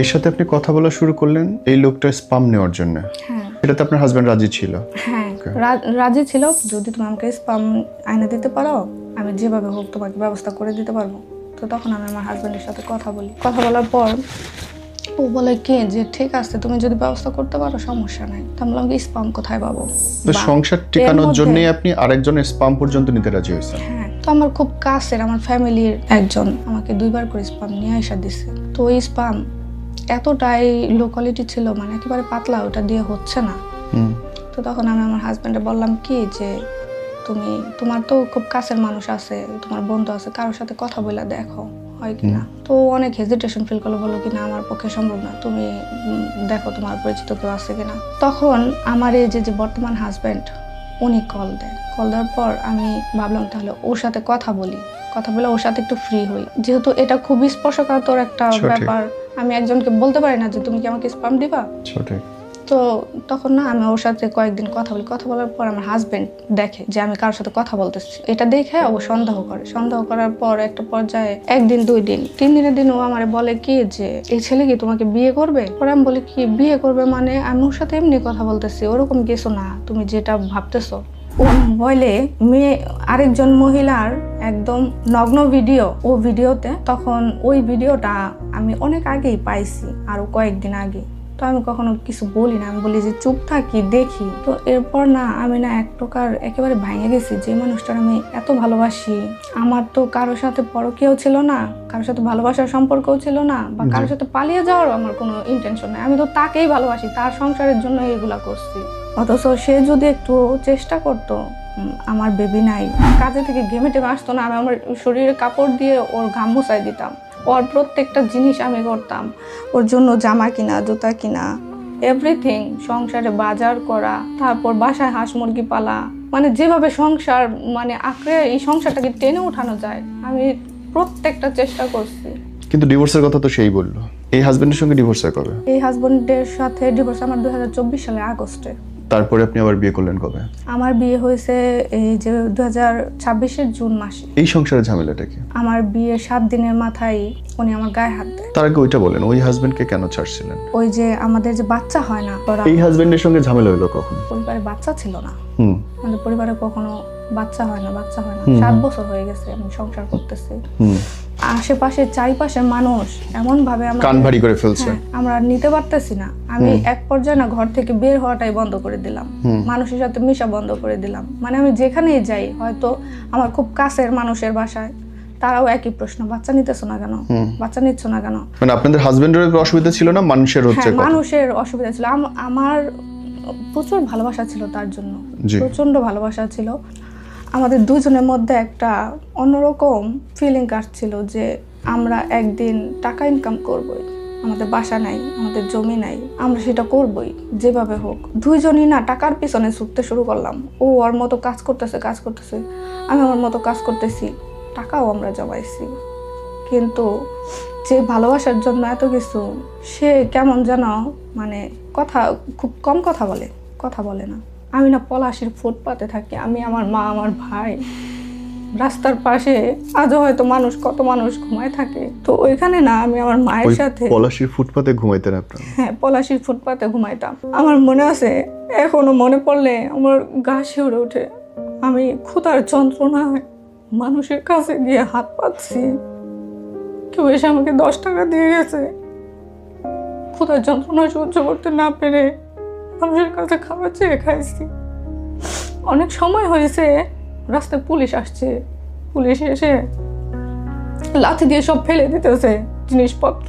এর সাথে আপনি কথা বলা শুরু করলেন এই লোকটার স্পাম নেওয়ার জন্য। হ্যাঁ এটাতে আপনার হাজবেন্ড রাজি ছিল? হ্যাঁ রাজি ছিল। যদি তুমি আমাকে স্পাম আইনে দিতে পারো, আমি যেভাবে হোক তোমাকে ব্যবস্থা করে দিতে পারবো। তো তখন আমি আমার হাজবেন্ডের সাথে কথা বলি। কথা বলার পর ও বলে কি যে ঠিক আছে, তুমি যদি ব্যবস্থা করতে পারো সমস্যা নাই। তো আমি বললাম কি স্পাম কোথায় পাবো? তো সংসার টিকানোর জন্য আপনি আরেকজনের স্পাম পর্যন্ত নিতে রাজি হয়েছেন? হ্যাঁ, তো আমার খুব কাছের আমার ফ্যামিলির একজন আমাকে 2বার করে স্পাম নিয়ে আসা দিছে। তো ওই স্পাম এতটাই লো কোয়ালিটি ছিল, মানে একেবারে পাতলা, ওটা দিয়ে হচ্ছে না। তো তখন আমি আমার হাজবেন্ডে বললাম কি যে তোমার তো খুব কাছের মানুষ আছে, তোমার বন্ধু আছে, কারোর সাথে কথা বলে দেখো হয় কিনা। তো অনেক হেজিটেশন ফিল করলো, বললো কিনা আমার পক্ষে সম্ভব না, তুমি দেখো তোমার পরিচিত কেউ আছে কিনা। তখন আমার এই যে বর্তমান হাজবেন্ড উনি কল দেওয়ার পর আমি ভাবলাম তাহলে ওর সাথে কথা বলে ওর সাথে একটু ফ্রি হই, যেহেতু এটা খুবই স্পর্শকাতর একটা ব্যাপার। আমি একজনকে বলতে পারি না যে তুমি কি আমাকে স্পাম দিবা। তো তখন না আমি ওর সাথে কয়েকদিন কথা বলার পর আমার হাজবেন্ড দেখে যে আমি কারোর সাথে কথা বলতেছি। এটা দেখে ও সন্দেহ করার পর একটা পর্যায়ে 1 দিন 2 দিন 3 দিনের দিন ও আমারে বলে কি যে এই ছেলে কি তোমাকে বিয়ে করবে? পরে আমি বলি কি বিয়ে করবে মানে? আমি ওর সাথে এমনি কথা বলতেছি, ওরকম কিছু না, তুমি যেটা ভাবতেছো। ও বলে মেয়ে আরেকজন মহিলার একদম নগ্ন ভিডিও, ও ভিডিওতে, তখন ওই ভিডিওটা আমি অনেক আগেই পাইছি, আরো কয়েকদিন আগে। তো আমি কখনো কিছু বলি না, আমি বলি যে চুপ থাকি দেখি। তো এরপর না আমি না এক প্রকার একেবারে ভেঙে গেছি, যে মানুষটার আমি এত ভালোবাসি। আমার তো কারোর সাথে পরকীয়াও ছিল না, কারোর সাথে ভালোবাসার সম্পর্কও ছিল না, বা কারোর সাথে পালিয়ে যাওয়ার আমার কোনো ইন্টেনশন নাই। আমি তো তাকেই ভালোবাসি, তার সংসারের জন্য এগুলা করছি। অথচ সে যদি একটু চেষ্টা করতো, আমার বেবি নাই, কাজে থেকে ঘেমে টেমে আসতো না, আমি আমার শরীরে কাপড় দিয়ে ওর ঘাম মুছাই দিতাম, ওর প্রত্যেকটা জিনিস আমি করতাম, ওর জন্য জামা কিনা, জুতা কিনা, এভরিথিং, সংসারে বাজার করা, তারপর বাসায় হাঁস মুরগি পালা, মানে যেভাবে সংসার মানে আঁকড়ে এই সংসারটাকে টেনে উঠানো যায় আমি প্রত্যেকটা চেষ্টা করছি। কিন্তু ডিভোর্সের কথা তো সেই বললো। এই হাজবেন্ডের সঙ্গে ডিভোর্স হয় কবে? এই হাজবেন্ডের সাথে ডিভোর্স আমার 2024 সালের আগস্টে। তারপরে আপনি আবার বিয়ে করলেন কবে? আমার বিয়ে হয়েছে এই যে 2026-এর জুন মাসে। এই সংসারের ঝামেলাটা কি? আমার বিয়ের 7 দিনের মাথায় উনি আমার গায়ে হাত দেয়। তার আগে ওইটা বলেন, ওই হাজবেন্ডকে কেন ছাড়ছিলেন? ওই যে আমাদের যে বাচ্চা হয় না, এই হাজবেন্ডের সঙ্গে ঝামেলা হলো কখন? পরিবারে বাচ্চা ছিল না। আমাদের পরিবারে কখনো বাচ্চা হয় না। 7 বছর হয়ে গেছে আমি সংসার করতেছি। আশেপাশে চারিপাশের মানুষ এমন ভাবে কান ভারী করে ফেলছে, আমরা নিতে পারতেছি না। আমি এক পর্যায়ে না ঘর থেকে বের হওয়াটাই বন্ধ করে দিলাম, মানুষের সাথে মিশা বন্ধ করে দিলাম। মানে আমি যেখানেই যাই, হয়তো আমার খুব কাছের মানুষের বাসায়, তারাও একই প্রশ্ন, বাচ্চা নিতেছো না কেন, বাচ্চা নিচ্ছ না কেন? মানে আপনাদের হাজবেন্ডের অসুবিধা ছিল না, মানুষের হচ্ছে কথা? মানুষের অসুবিধা ছিল। আমার প্রচুর ভালোবাসা ছিল তার জন্য, প্রচন্ড ভালোবাসা ছিল। আমাদের দুজনের মধ্যে একটা অন্যরকম ফিলিং কাটছিল যে আমরা একদিন টাকা ইনকাম করবই, আমাদের বাসা নাই, আমাদের জমি নাই, আমরা সেটা করবই যেভাবে হোক। দুইজনই না টাকার পিছনে ছুটতে শুরু করলাম। ও ওর মতো কাজ করতেছে, আমি আমার মতো কাজ করতেছি, টাকাও আমরা জমাইছি। কিন্তু যে ভালোবাসার জন্য এত কিছু, সে কেমন যেন মানে খুব কম কথা বলে না। আমি না পলাশির ফুটপাতে থাকি, আমি, আমার মা, আমার ভাই, রাস্তার পাশে আজও হয়তো কত মানুষ ঘুমায় থাকে। তো ওইখানে না আমি আমার মায়ের সাথে পলাশির ফুটপাতে ঘুমাইতেন আপনারা? হ্যাঁ, পলাশির ফুটপাতে ঘুমাইতাম। আমার মনে আছে, এখনো মনে পড়লে আমার গা শিউরে ওঠে। আমি ক্ষুধার যন্ত্রণায় মানুষের কাছে গিয়ে হাত পাচ্ছি, কেউ এসে আমাকে 10 টাকা দিয়ে গেছে। ক্ষুধার যন্ত্রণা সহ্য করতে না পেরে মানুষের কাছে খাবার চেয়ে খাইছি। অনেক সময় হয়েছে, রাস্তায় পুলিশ আসছে, পুলিশ এসে লাঠি দিয়ে সব ফেলে দিতেছে জিনিসপত্র,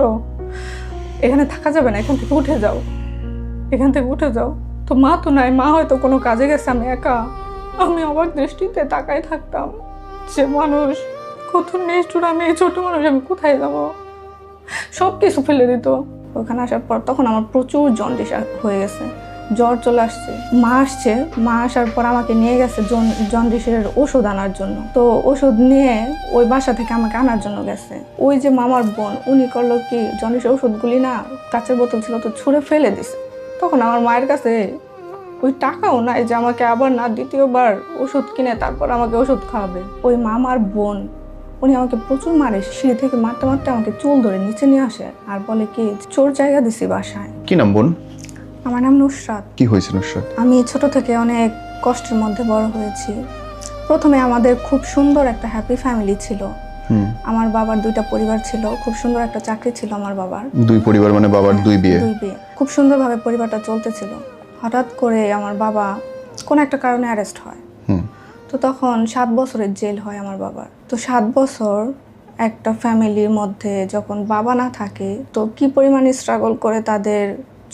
এখানে থাকা যাবে না, এখান থেকে উঠে যাও। তো মা তো নাই, মা হয়তো কোনো কাজে গেছে, আমি একা। আমি অবাক দৃষ্টিতে তাকাই থাকতাম যে মানুষ কত নিষ্ঠুর, আমি এই ছোট মানুষ, আমি কোথায় যাবো? সব কিছু ফেলে দিত। ওখানে আসার পর তখন আমার প্রচুর জন্ডিস হয়ে গেছে, জ্বর চলে আসছে। মা আসার পর আমাকে নিয়ে গেছে জন্ডিসের ওষুধ আনার জন্য। তো ওষুধ নিয়ে ওই বাসা থেকে আমাকে আনার জন্য গেছে। ওই যে মামার বোন, উনি করলো কি, জন্ডিসের ওষুধগুলি না কাঁচের বোতল ছিল, তো ছুঁড়ে ফেলে দিছে। তখন আমার মায়ের কাছে ওই টাকাও নাই যে আমাকে আবার না দ্বিতীয়বার ওষুধ কিনে তারপর আমাকে ওষুধ খাওয়াবে। ওই মামার বোন উনি আমাকে প্রচুর মারে, সিঁড়ি থেকে মারতে মারতে আমাকে চুল ধরে নিচে নিয়ে আসে আর বলে কি চোর জায়গা দিছি বাসায়। কি নাম বোন? আমার নাম নুসরাত। কি হয়েছে নুসরাত? আমি ছোট থেকে অনেক কষ্টের মধ্যে বড় হয়েছি। প্রথমে আমাদের খুব সুন্দর একটা হ্যাপি ফ্যামিলি ছিল। আমার বাবার 2টা পরিবার ছিল, খুব সুন্দর একটা চাকরি ছিল আমার বাবার। 2 পরিবার মানে বাবার 2 বিয়ে? 2 বিয়ে, খুব সুন্দরভাবে পরিবারটা চলতেছিল। হঠাৎ করে আমার বাবা কোন একটা কারণে অ্যারেস্ট হয়। তো তখন 7 বছরের জেল হয় আমার বাবার। তো 7 বছর একটা ফ্যামিলির মধ্যে যখন বাবা না থাকে তো কি পরিমাণে স্ট্রাগল করে তাদের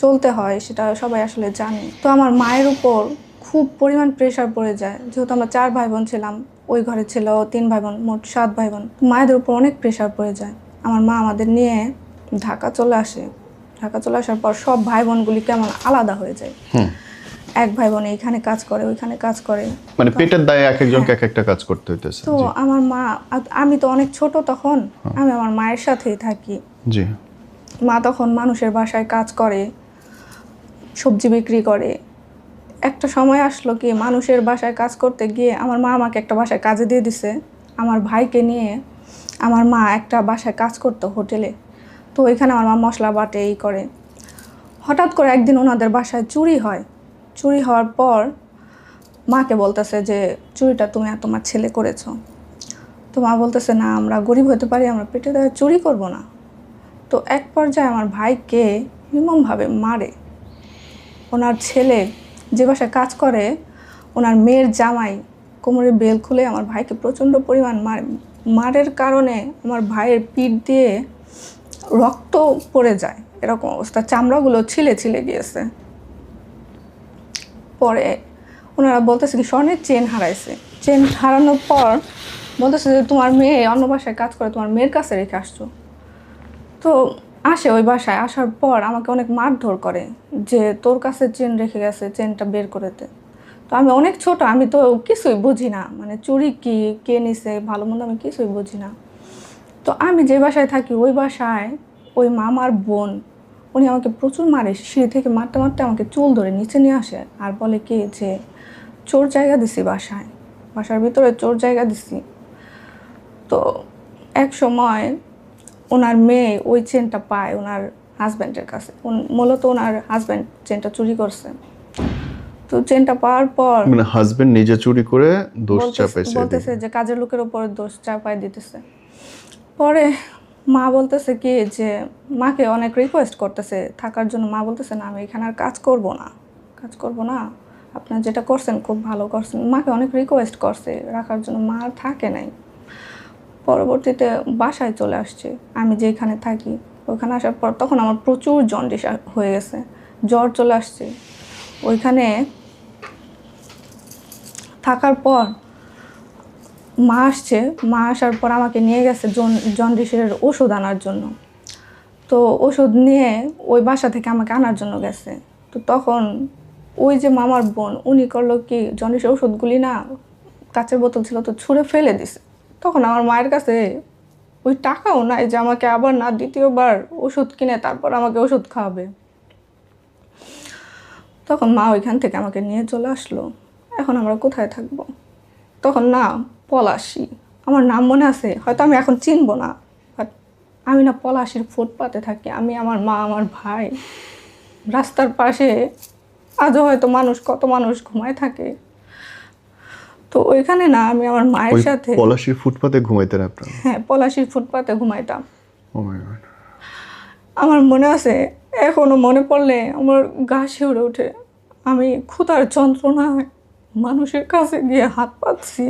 চলতে হয় সেটা সবাই আসলে জানে। তো আমার মায়ের উপর খুব পরিমাণ প্রেশার পড়ে যায়, যেহেতু আমরা 4 ভাই বোন ছিলাম, ওই ঘরে ছিল 3 ভাই বোন, মোট 7 ভাই বোন। মায়েদের উপর অনেক প্রেশার পড়ে যায়। আমার মা আমাদের নিয়ে ঢাকা চলে আসে। ঢাকা চলে আসার পর সব ভাই বোনগুলি কেমন আলাদা হয়ে যায়। এক ভাই বোন এইখানে কাজ করে, ওইখানে কাজ করে, মানে পেটের দায়ে এক একজনকে এক একটা কাজ করতে হইতেছে। তো আমার মা, আমি তো অনেক ছোট তখন, আমি আমার মায়ের সাথেই থাকি। জি। মা তখন মানুষের বাসায় কাজ করে, সবজি বিক্রি করে। একটা সময় আসলো কি মানুষের বাসায় কাজ করতে গিয়ে আমার মা আমাকে একটা বাসায় কাজে দিয়ে দিছে। আমার ভাইকে নিয়ে আমার মা একটা বাসায় কাজ করতো হোটেলে। তো ওইখানে আমার মা মশলা বাটে এই করে। হঠাৎ করে একদিন ওনাদের বাসায় চুরি হয়। চুরি হওয়ার পর মাকে বলতেছে যে চুরিটা তুমি আর তোমার ছেলে করেছো। তো মা বলতেছে না, আমরা গরিব হতে পারি, আমরা পেটে দেওয়া চুরি করব না। তো এক পর্যায়ে আমার ভাইকে নির্মমভাবে মারে। ওনার ছেলে যে বাসায় কাজ করে, ওনার মেয়ের জামাই কোমরের বেল খুলে আমার ভাইকে প্রচণ্ড পরিমাণ মারের কারণে আমার ভাইয়ের পিঠ দিয়ে রক্ত পড়ে যায়, এরকম অবস্থা, চামড়াগুলো ছিলে ছিলে গিয়েছে। পরে ওনারা বলতেছে কি স্বর্ণের চেন হারাইছে। চেন হারানোর পর বলতেছে যে তোমার মেয়ে অন্য বাসায় কাজ করে, তোমার মেয়ের কাছে রেখে আসছো। তো আসে ওই বাসায়, আসার পর আমাকে অনেক মারধর করে যে তোর কাছে চেন রেখে গেছে, চেনটা বের করে দে। তো আমি অনেক ছোট, আমি তো কিছুই বুঝি না, মানে চুরি কি, কে নিছে, ভালো মন্দ আমি কিছুই বুঝি না। তো আমি যে বাসায় থাকি ওই বাসায় ওই মামার বোন, উনি আমাকে প্রচুর মারে, সিঁড়ি থেকে মারতে মারতে আমাকে চুল ধরে নিচে নিয়ে আসে আর বলে কি যে চোর জায়গা দিছি বাসায়, বাসার ভিতরে চোর জায়গা দিছি। তো এক সময় ওনার মেয়ে ওই চেনটা পায় ওনার হাজব্যান্ডের কাছে, মূলত ওনার হাজব্যান্ড চেনটা চুরি করছে। তো চেনটা পাওয়ার পর মানে হাজবেন্ড নিজে চুরি করে দোষ চাপাইছে, বলতেছে যে কাজের লোকের উপর দোষ চাপাই দিতেছে। পরে মা বলতেছে কি যে মাকে অনেক রিকোয়েস্ট করতেছে থাকার জন্য। মা বলতেছে না, আমি এখানে আর কাজ করব না, আপনারা যেটা করছেন খুব ভালো করছেন। মাকে অনেক রিকোয়েস্ট করছে রাখার জন্য, মা আর থাকে নাই। পরবর্তীতে বাসায় চলে আসছে, আমি যেখানে থাকি ওইখানে আসার পর তখন আমার প্রচুর জন্ডিস হয়ে গেছে, জ্বর চলে আসছে। ওইখানে থাকার পর মা আসছে, মা আসার পর আমাকে নিয়ে গেছে জন্ডিসের ওষুধ আনার জন্য। তো ওষুধ নিয়ে ওই বাসা থেকে আমাকে আনার জন্য গেছে। তো তখন ওই যে মামার বোন উনি করলো কি, জন্ডিসের ওষুধগুলি না কাচের বোতল ছিল তো ছুঁড়ে ফেলে দিছে। তখন আমার মায়ের কাছে ওই টাকাও নাই যে আমাকে আবার না দ্বিতীয়বার ওষুধ কিনে তারপর আমাকে ওষুধ খাওয়াবে। তখন মা ওইখান থেকে আমাকে নিয়ে চলে আসলো। এখন আমরা কোথায় থাকবো? তখন না পলাশী, আমার নাম মনে আছে, হয়তো আমি এখন চিনবো না, বাট আমি না পলাশীর ফুটপাতে থাকি। আমি, আমার মা, আমার ভাই, রাস্তার পাশে আজও হয়তো কত মানুষ ঘুমায় থাকে। তো ওইখানে না আমি আমার মায়ের সাথে পলাশীর ফুটপাতে ঘুমাইতেন আপনারা? হ্যাঁ, পলাশীর ফুটপাতে ঘুমাইতাম। ও মাই গড। আমার মনে আছে, এখনো মনে পড়লে আমার গা শিউরে ওঠে। আমি ক্ষুধার যন্ত্রণায় মানুষের কাছে গিয়ে হাত পাচ্ছি,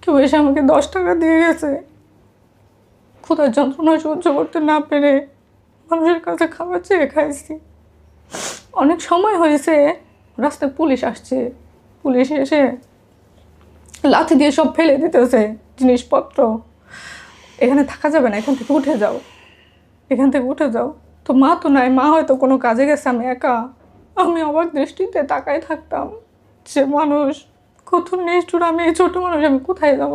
কেউ এসে আমাকে 10 টাকা দিয়ে গেছে। ক্ষুধার যন্ত্রণা সহ্য করতে না পেরে মানুষের কাছে খাবার চেয়ে খাইছি। অনেক সময় হয়েছে রাস্তায় পুলিশ আসছে, পুলিশ এসে লাথি দিয়ে সব ফেলে দিতেছে জিনিসপত্র, এখানে থাকা যাবে না, এখান থেকে উঠে যাও, এখান থেকে উঠে যাও। তো মা তো নাই, মা হয়তো কোনো কাজে গেছে, আমি একা। আমি অবাক দৃষ্টিতে তাকাই থাকতাম যে মানুষ কত নিষ্ঠুর, আমি এই ছোট মানুষ, আমি কোথায় যাব?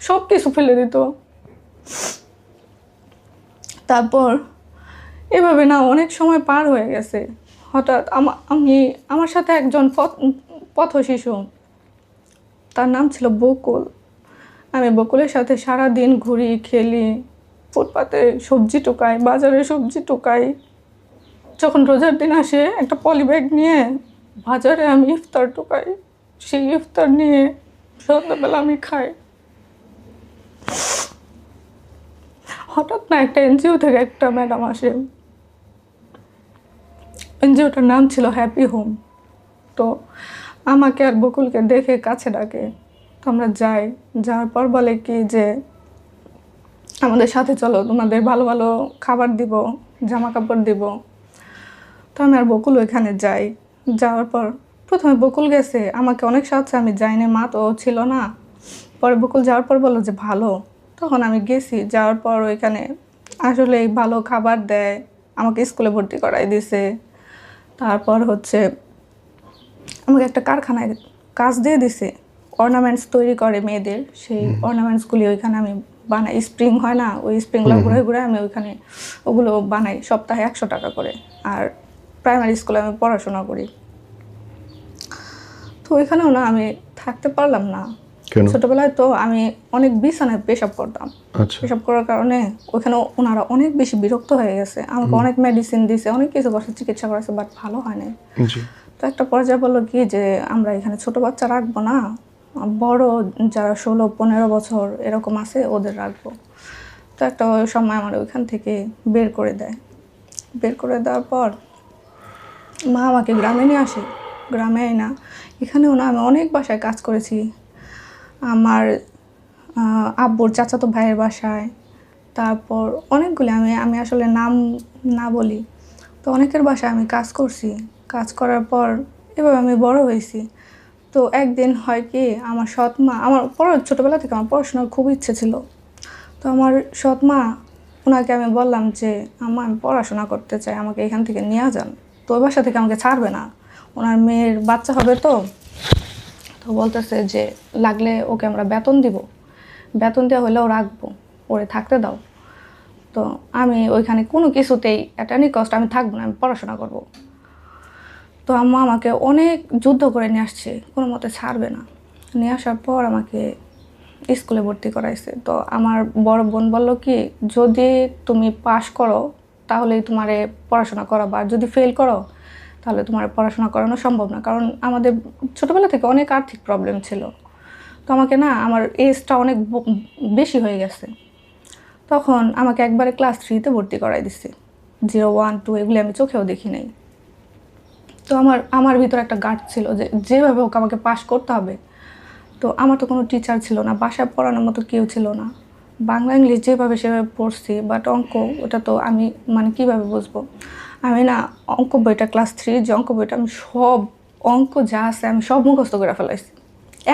সব কিছু ফেলে দিত। তারপর এভাবে না অনেক সময় পার হয়ে গেছে। হঠাৎ আমার সাথে একজন পথ শিশু, তার নাম ছিল বকুল। আমি বকুলের সাথে সারা দিন ঘুরি, খেলি, ফুটপাতে সবজি টোকাই, বাজারে সবজি টোকাই। যখন রোজার দিন আসে একটা পলি ব্যাগ নিয়ে বাজারে আমি ইফতার টোকাই, সেই ইফতার নিয়ে সন্ধ্যাবেলা আমি খাই। হঠাৎ না একটা এনজিও থেকে একটা ম্যাডাম আসে, এনজিওটার নাম ছিল হ্যাপি হোম। তো আমাকে আর বকুলকে দেখে কাছে ডাকে। তো আমরা যাই, যাওয়ার পর বলে কি যে আমাদের সাথে চলো, তোমাদের ভালো ভালো খাবার দিব, জামা কাপড় দিব। তো আমি আর বকুল ওইখানে যাই। যাওয়ার পর প্রথমে বকুল গেছে, আমাকে অনেক সাহায্য, আমি যাইনি, মা তো ছিল না। পরে বকুল যাওয়ার পর বললো যে ভালো। তখন আমি গেছি, যাওয়ার পর ওইখানে আসলে ভালো খাবার দেয়, আমাকে স্কুলে ভর্তি করাই দিছে। তারপর হচ্ছে আমাকে একটা কারখানায় কাজ দিয়ে দিছে, অর্নামেন্টস তৈরি করে মেয়েদের, সেই অর্নামেন্টসগুলি ওইখানে আমি বানাই। স্প্রিং হয় না, ওই স্প্রিংগুলো ঘুরে ঘুরে আমি ওইখানে ওগুলো বানাই, সপ্তাহে 100 টাকা করে। আর প্রাইমারি স্কুলে আমি পড়াশোনা করি। তো ওইখানেও না আমি থাকতে পারলাম না। ছোটবেলায় তো আমি অনেক বিছানায় পেশাব করতাম। পেশাব করার কারণে ওইখানে ওনারা অনেক বেশি বিরক্ত হয়ে গেছে, আমাকে অনেক মেডিসিন দিয়েছে, অনেক কিছু করছে, চিকিৎসা করেছে, বাট ভালো হয় নাই। তো একটা পর্যায়ে বললো কি যে আমরা এখানে ছোট বাচ্চা রাখবো না, বড় যারা 16-15 বছর এরকম আছে ওদের রাখবো। তো একটা সময় আমার ওইখান থেকে বের করে দেয়। বের করে দেওয়ার পর মা আমাকে গ্রামে নিয়ে আসে। গ্রামে না, এখানেও না আমি অনেক বাসায় কাজ করেছি। আমার আব্বুর চাচাতো ভাইয়ের বাসায়, তারপর অনেকগুলি, আমি আসলে নাম না বলি, তো অনেকের বাসায় আমি কাজ করছি। কাজ করার পর এভাবে আমি বড় হয়েছি। তো একদিন হয় কি, আমার সৎ মা, আমার ছোটোবেলা থেকে আমার পড়াশোনার খুব ইচ্ছে ছিল। তো আমার সৎ মা, ওনাকে আমি বললাম যে আম্মা আমি পড়াশোনা করতে চাই, আমাকে এখান থেকে নিয়ে যান। তো ওই বাসা থেকে আমাকে ছাড়বে না, ওনার মেয়ের বাচ্চা হবে। তো বলতেছে যে লাগলে ওকে আমরা বেতন দিব, বেতন দেওয়া হলেও রাখবো, ওরে থাকতে দাও। তো আমি ওইখানে কোনো কিছুতেই অ্যাট এনি কস্ট আমি থাকবো না, আমি পড়াশোনা করব। তো আম্মা আমাকে অনেক যুদ্ধ করে নিয়ে আসছে, কোনো মতে ছাড়বে না। নিয়ে আসার পর আমাকে স্কুলে ভর্তি করাইছে। তো আমার বড় বোন বলল কি, যদি তুমি পাশ করো তাহলেই তোমারে পড়াশোনা করাবো, আর যদি ফেল করো তাহলে তোমার পড়াশোনা করানো সম্ভব না। কারণ আমাদের ছোটোবেলা থেকে অনেক আর্থিক প্রবলেম ছিল। তো আমাকে না, আমার এজটা অনেক বেশি হয়ে গেছে। তখন আমাকে একবারে ক্লাস 3-তে ভর্তি করাই দিচ্ছে। 0, 1, 2 এগুলি আমি চোখেও দেখি নাই। তো আমার ভিতরে একটা গার্ড ছিল যে যেভাবে হোক আমাকে পাশ করতে হবে। তো আমার তো কোনো টিচার ছিল না, বাসায় পড়ানোর মতো কেউ ছিল না। বাংলা ইংলিশ যেভাবে সেভাবে পড়ছি, বাট অঙ্ক ওটা তো আমি মানে কীভাবে বুঝবো। আমি না অঙ্ক বইটা ক্লাস 3 যে অঙ্ক বইটা, আমি সব অঙ্ক যা আছে আমি সব মুখস্থ করে ফেলাইছি,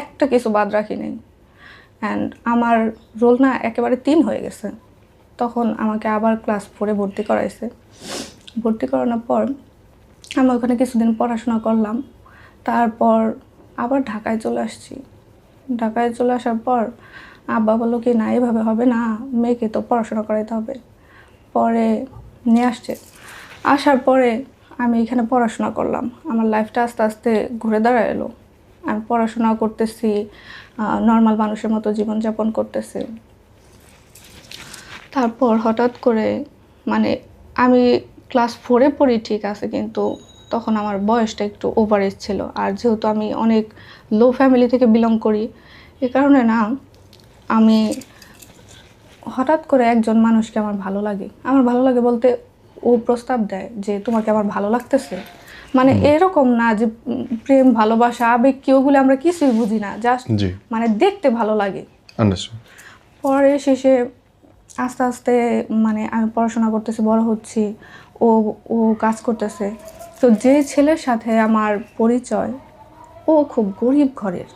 একটা কিছু বাদ রাখি নেই। অ্যান্ড আমার রোল না একেবারে 3 হয়ে গেছে। তখন আমাকে আবার ক্লাস 4-এ ভর্তি করাইছে। ভর্তি করানোর পর আমি ওখানে কিছুদিন পড়াশোনা করলাম। তারপর আবার ঢাকায় চলে আসছি। ঢাকায় চলে আসার পর আব্বা বললো কি, না এভাবে হবে না, মেয়েকে তো পড়াশোনা করাইতে হবে। পরে নিয়ে আসছে। আসার পরে আমি এখানে পড়াশোনা করলাম, আমার লাইফটা আস্তে আস্তে ঘুরে দাঁড়ায় এলো। আমি পড়াশোনা করতেছি, নর্মাল মানুষের মতো জীবনযাপন করতেছি। তারপর হঠাৎ করে মানে আমি ক্লাস 4-এ পড়ি ঠিক আছে, কিন্তু তখন আমার বয়সটা একটু ওভার এজ ছিল। আর যেহেতু আমি অনেক লো ফ্যামিলি থেকে বিলং করি, এ কারণে না আমি হঠাৎ করে একজন মানুষকে আমার ভালো লাগে। আমার ভালো লাগে বলতে ও প্রস্তাব দেয় যে তোমাকে আমার ভালো লাগতেছে। মানে এরকম না যে প্রেম, ভালোবাসা, আবেগ কি, ওগুলো আমরা কিছুই বুঝি না, জাস্ট মানে দেখতে ভালো লাগে। পরে শেষে আস্তে আস্তে মানে আমি পড়াশোনা করতেছি, বড় হচ্ছি, ও কাজ করতেছে। তো যে ছেলের সাথে আমার পরিচয়, ও খুব গরিব ঘরের।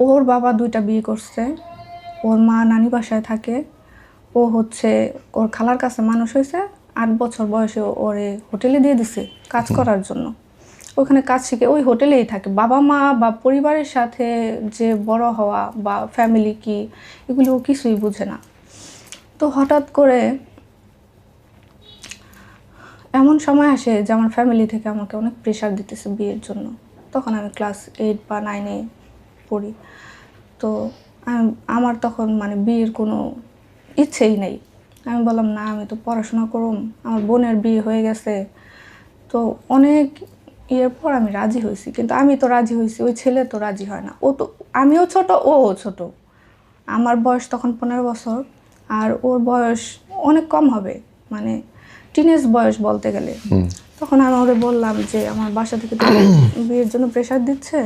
ওর বাবা 2টা বিয়ে করছে, ওর মা নানি বাসায় থাকে। ও হচ্ছে ওর খালার কাছে মানুষ হয়েছে, 8 বছর বয়সে ওরে হোটেলে দিয়ে দিছে কাজ করার জন্য। ওখানে কাজ শিখে ওই হোটেলেই থাকে। বাবা মা বা পরিবারের সাথে যে বড় হওয়া বা ফ্যামিলি কি, এগুলো কিছুই বুঝে না। তো হঠাৎ করে এমন সময় আসে যে আমার ফ্যামিলি থেকে আমাকে অনেক প্রেশার দিতেছে বিয়ের জন্য। তখন আমি ক্লাস 8 বা 9-এ পড়ি। তো আমার তখন মানে বিয়ের কোনো ইচ্ছেই নেই। আমি বললাম না, আমি তো পড়াশোনা করুম, আমার বোনের বিয়ে হয়ে গেছে। তো অনেক ইয়ের পর আমি রাজি হয়েছি, কিন্তু আমি তো রাজি হয়েছি, ওই ছেলে তো রাজি হয় না। ও তো, আমিও ছোট, ও ছোট। আমার বয়স তখন 15 বছর, আর ওর বয়স অনেক কম হবে, মানে টিনেজ বয়স বলতে গেলে। তখন আমি ওরে বললাম যে আমার বাসা থেকে তো বিয়ের জন্য প্রেশার দিচ্ছে,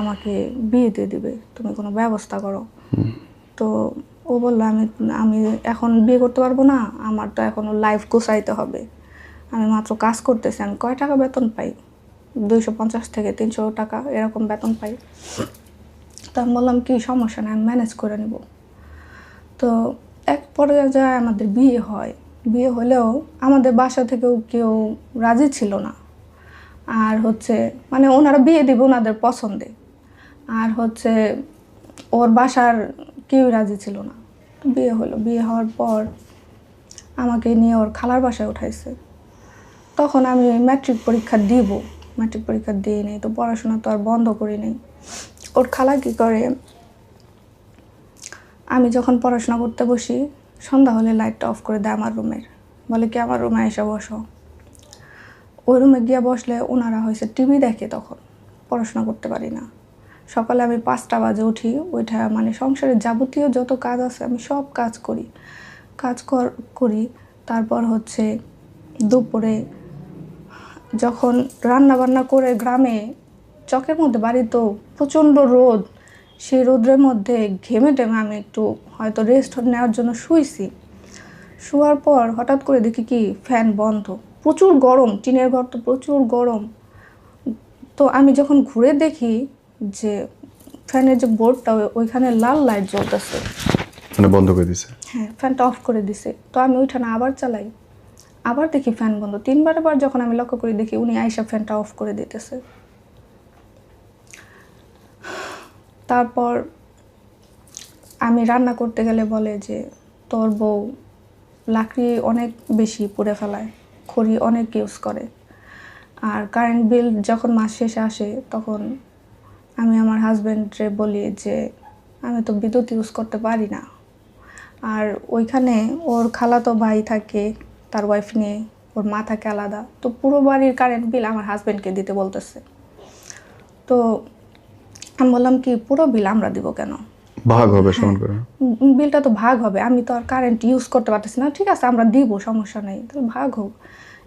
আমাকে বিয়ে দিয়ে দিবে, তুমি কোনো ব্যবস্থা করো। তো ও বললো আমি আমি এখন বিয়ে করতে পারবো না, আমার তো এখনও লাইফ গোছাইতে হবে, আমি মাত্র কাজ করতেছি, আমি কয় টাকা বেতন পাই, 250 থেকে 300 টাকা এরকম বেতন পাই। তো আমি বললাম কি সমস্যা নেই, আমি ম্যানেজ করে নেব। তো এক পর্যায়ে আমাদের বিয়ে হয়। বিয়ে হলেও আমাদের বাসা থেকেও কেউ রাজি ছিল না। আর হচ্ছে মানে ওনারা বিয়ে দিবে ওনাদের পছন্দে, আর হচ্ছে ওর বাসার কেউ রাজি ছিল না। বিয়ে হলো, বিয়ে হওয়ার পর আমাকে নিয়ে ওর খালার বাসায় উঠাইছে। তখন আমি ম্যাট্রিক পরীক্ষা দিব, ম্যাট্রিক পরীক্ষা দিয়ে নেই, তো পড়াশোনা তো আর বন্ধ করি নেই। ওর খালা কী করে, আমি যখন পড়াশোনা করতে বসি সন্ধ্যা হলে লাইটটা অফ করে দেয় আমার রুমের, বলে কি আমার রুমে এসে বসো। ওই রুমে গিয়ে বসলে ওনারা হয়েছে টিভি দেখে, তখন পড়াশোনা করতে পারি না। সকালে আমি 5টা বাজে উঠি, ওইটা মানে সংসারের যাবতীয় যত কাজ আছে আমি সব কাজ করি। তারপর হচ্ছে দুপুরে যখন রান্না বান্না করে, গ্রামে চকের মধ্যে বাড়ি, তো প্রচণ্ড রোদ, সেই রোদের মধ্যে ঘেমে টেমে আমি একটু হয়তো রেস্ট নেওয়ার জন্য শুয়েছি। শোয়ার পর হঠাৎ করে দেখি কি ফ্যান বন্ধ, প্রচুর গরম, টিনের ঘর তো প্রচুর গরম। তো আমি যখন ঘুরে দেখি যে ফ্যানের যে বোর্ডটা ওইখানে লাল লাইট জ্বলতেছে, মানে বন্ধ করে দিছে। হ্যাঁ, ফ্যানটা অফ করে দিছে। তো আমি ওইখানে আবার চালাই, আবার দেখি ফ্যান বন্ধ। 3বার যখন আমি লক্ষ্য করি দেখি উনি আইসা ফ্যানটা অফ করে দিতেছে। তারপর আমি রান্না করতে গেলে বলে যে তোর বউ লাকড়ি অনেক বেশি পুড়ে ফেলায়, খড়ি অনেক ইউজ করে। আর কারেন্ট বিল যখন মাস শেষে আসে তখন আমি আমার হাজব্যান্ডরে বলি যে আমি তো বিদ্যুৎ ইউজ করতে পারি না। আর ওইখানে ওর খালাতো ভাই থাকে, তার ওয়াইফ নিয়ে, ওর মা থাকে আলাদা। তো পুরো বাড়ির কারেন্ট বিল আমার হাজব্যান্ডকে দিতে বলতেছে। তো আমি বললাম কি পুরো বিল আমরা দিব কেন, ভাগ হবে সমান করে। বিলটা তো ভাগ হবে, আমি তো আর কারেন্ট ইউজ করতে পারতেছি না, ঠিক আছে আমরা দিব, সমস্যা নেই, তাহলে ভাগ হোক।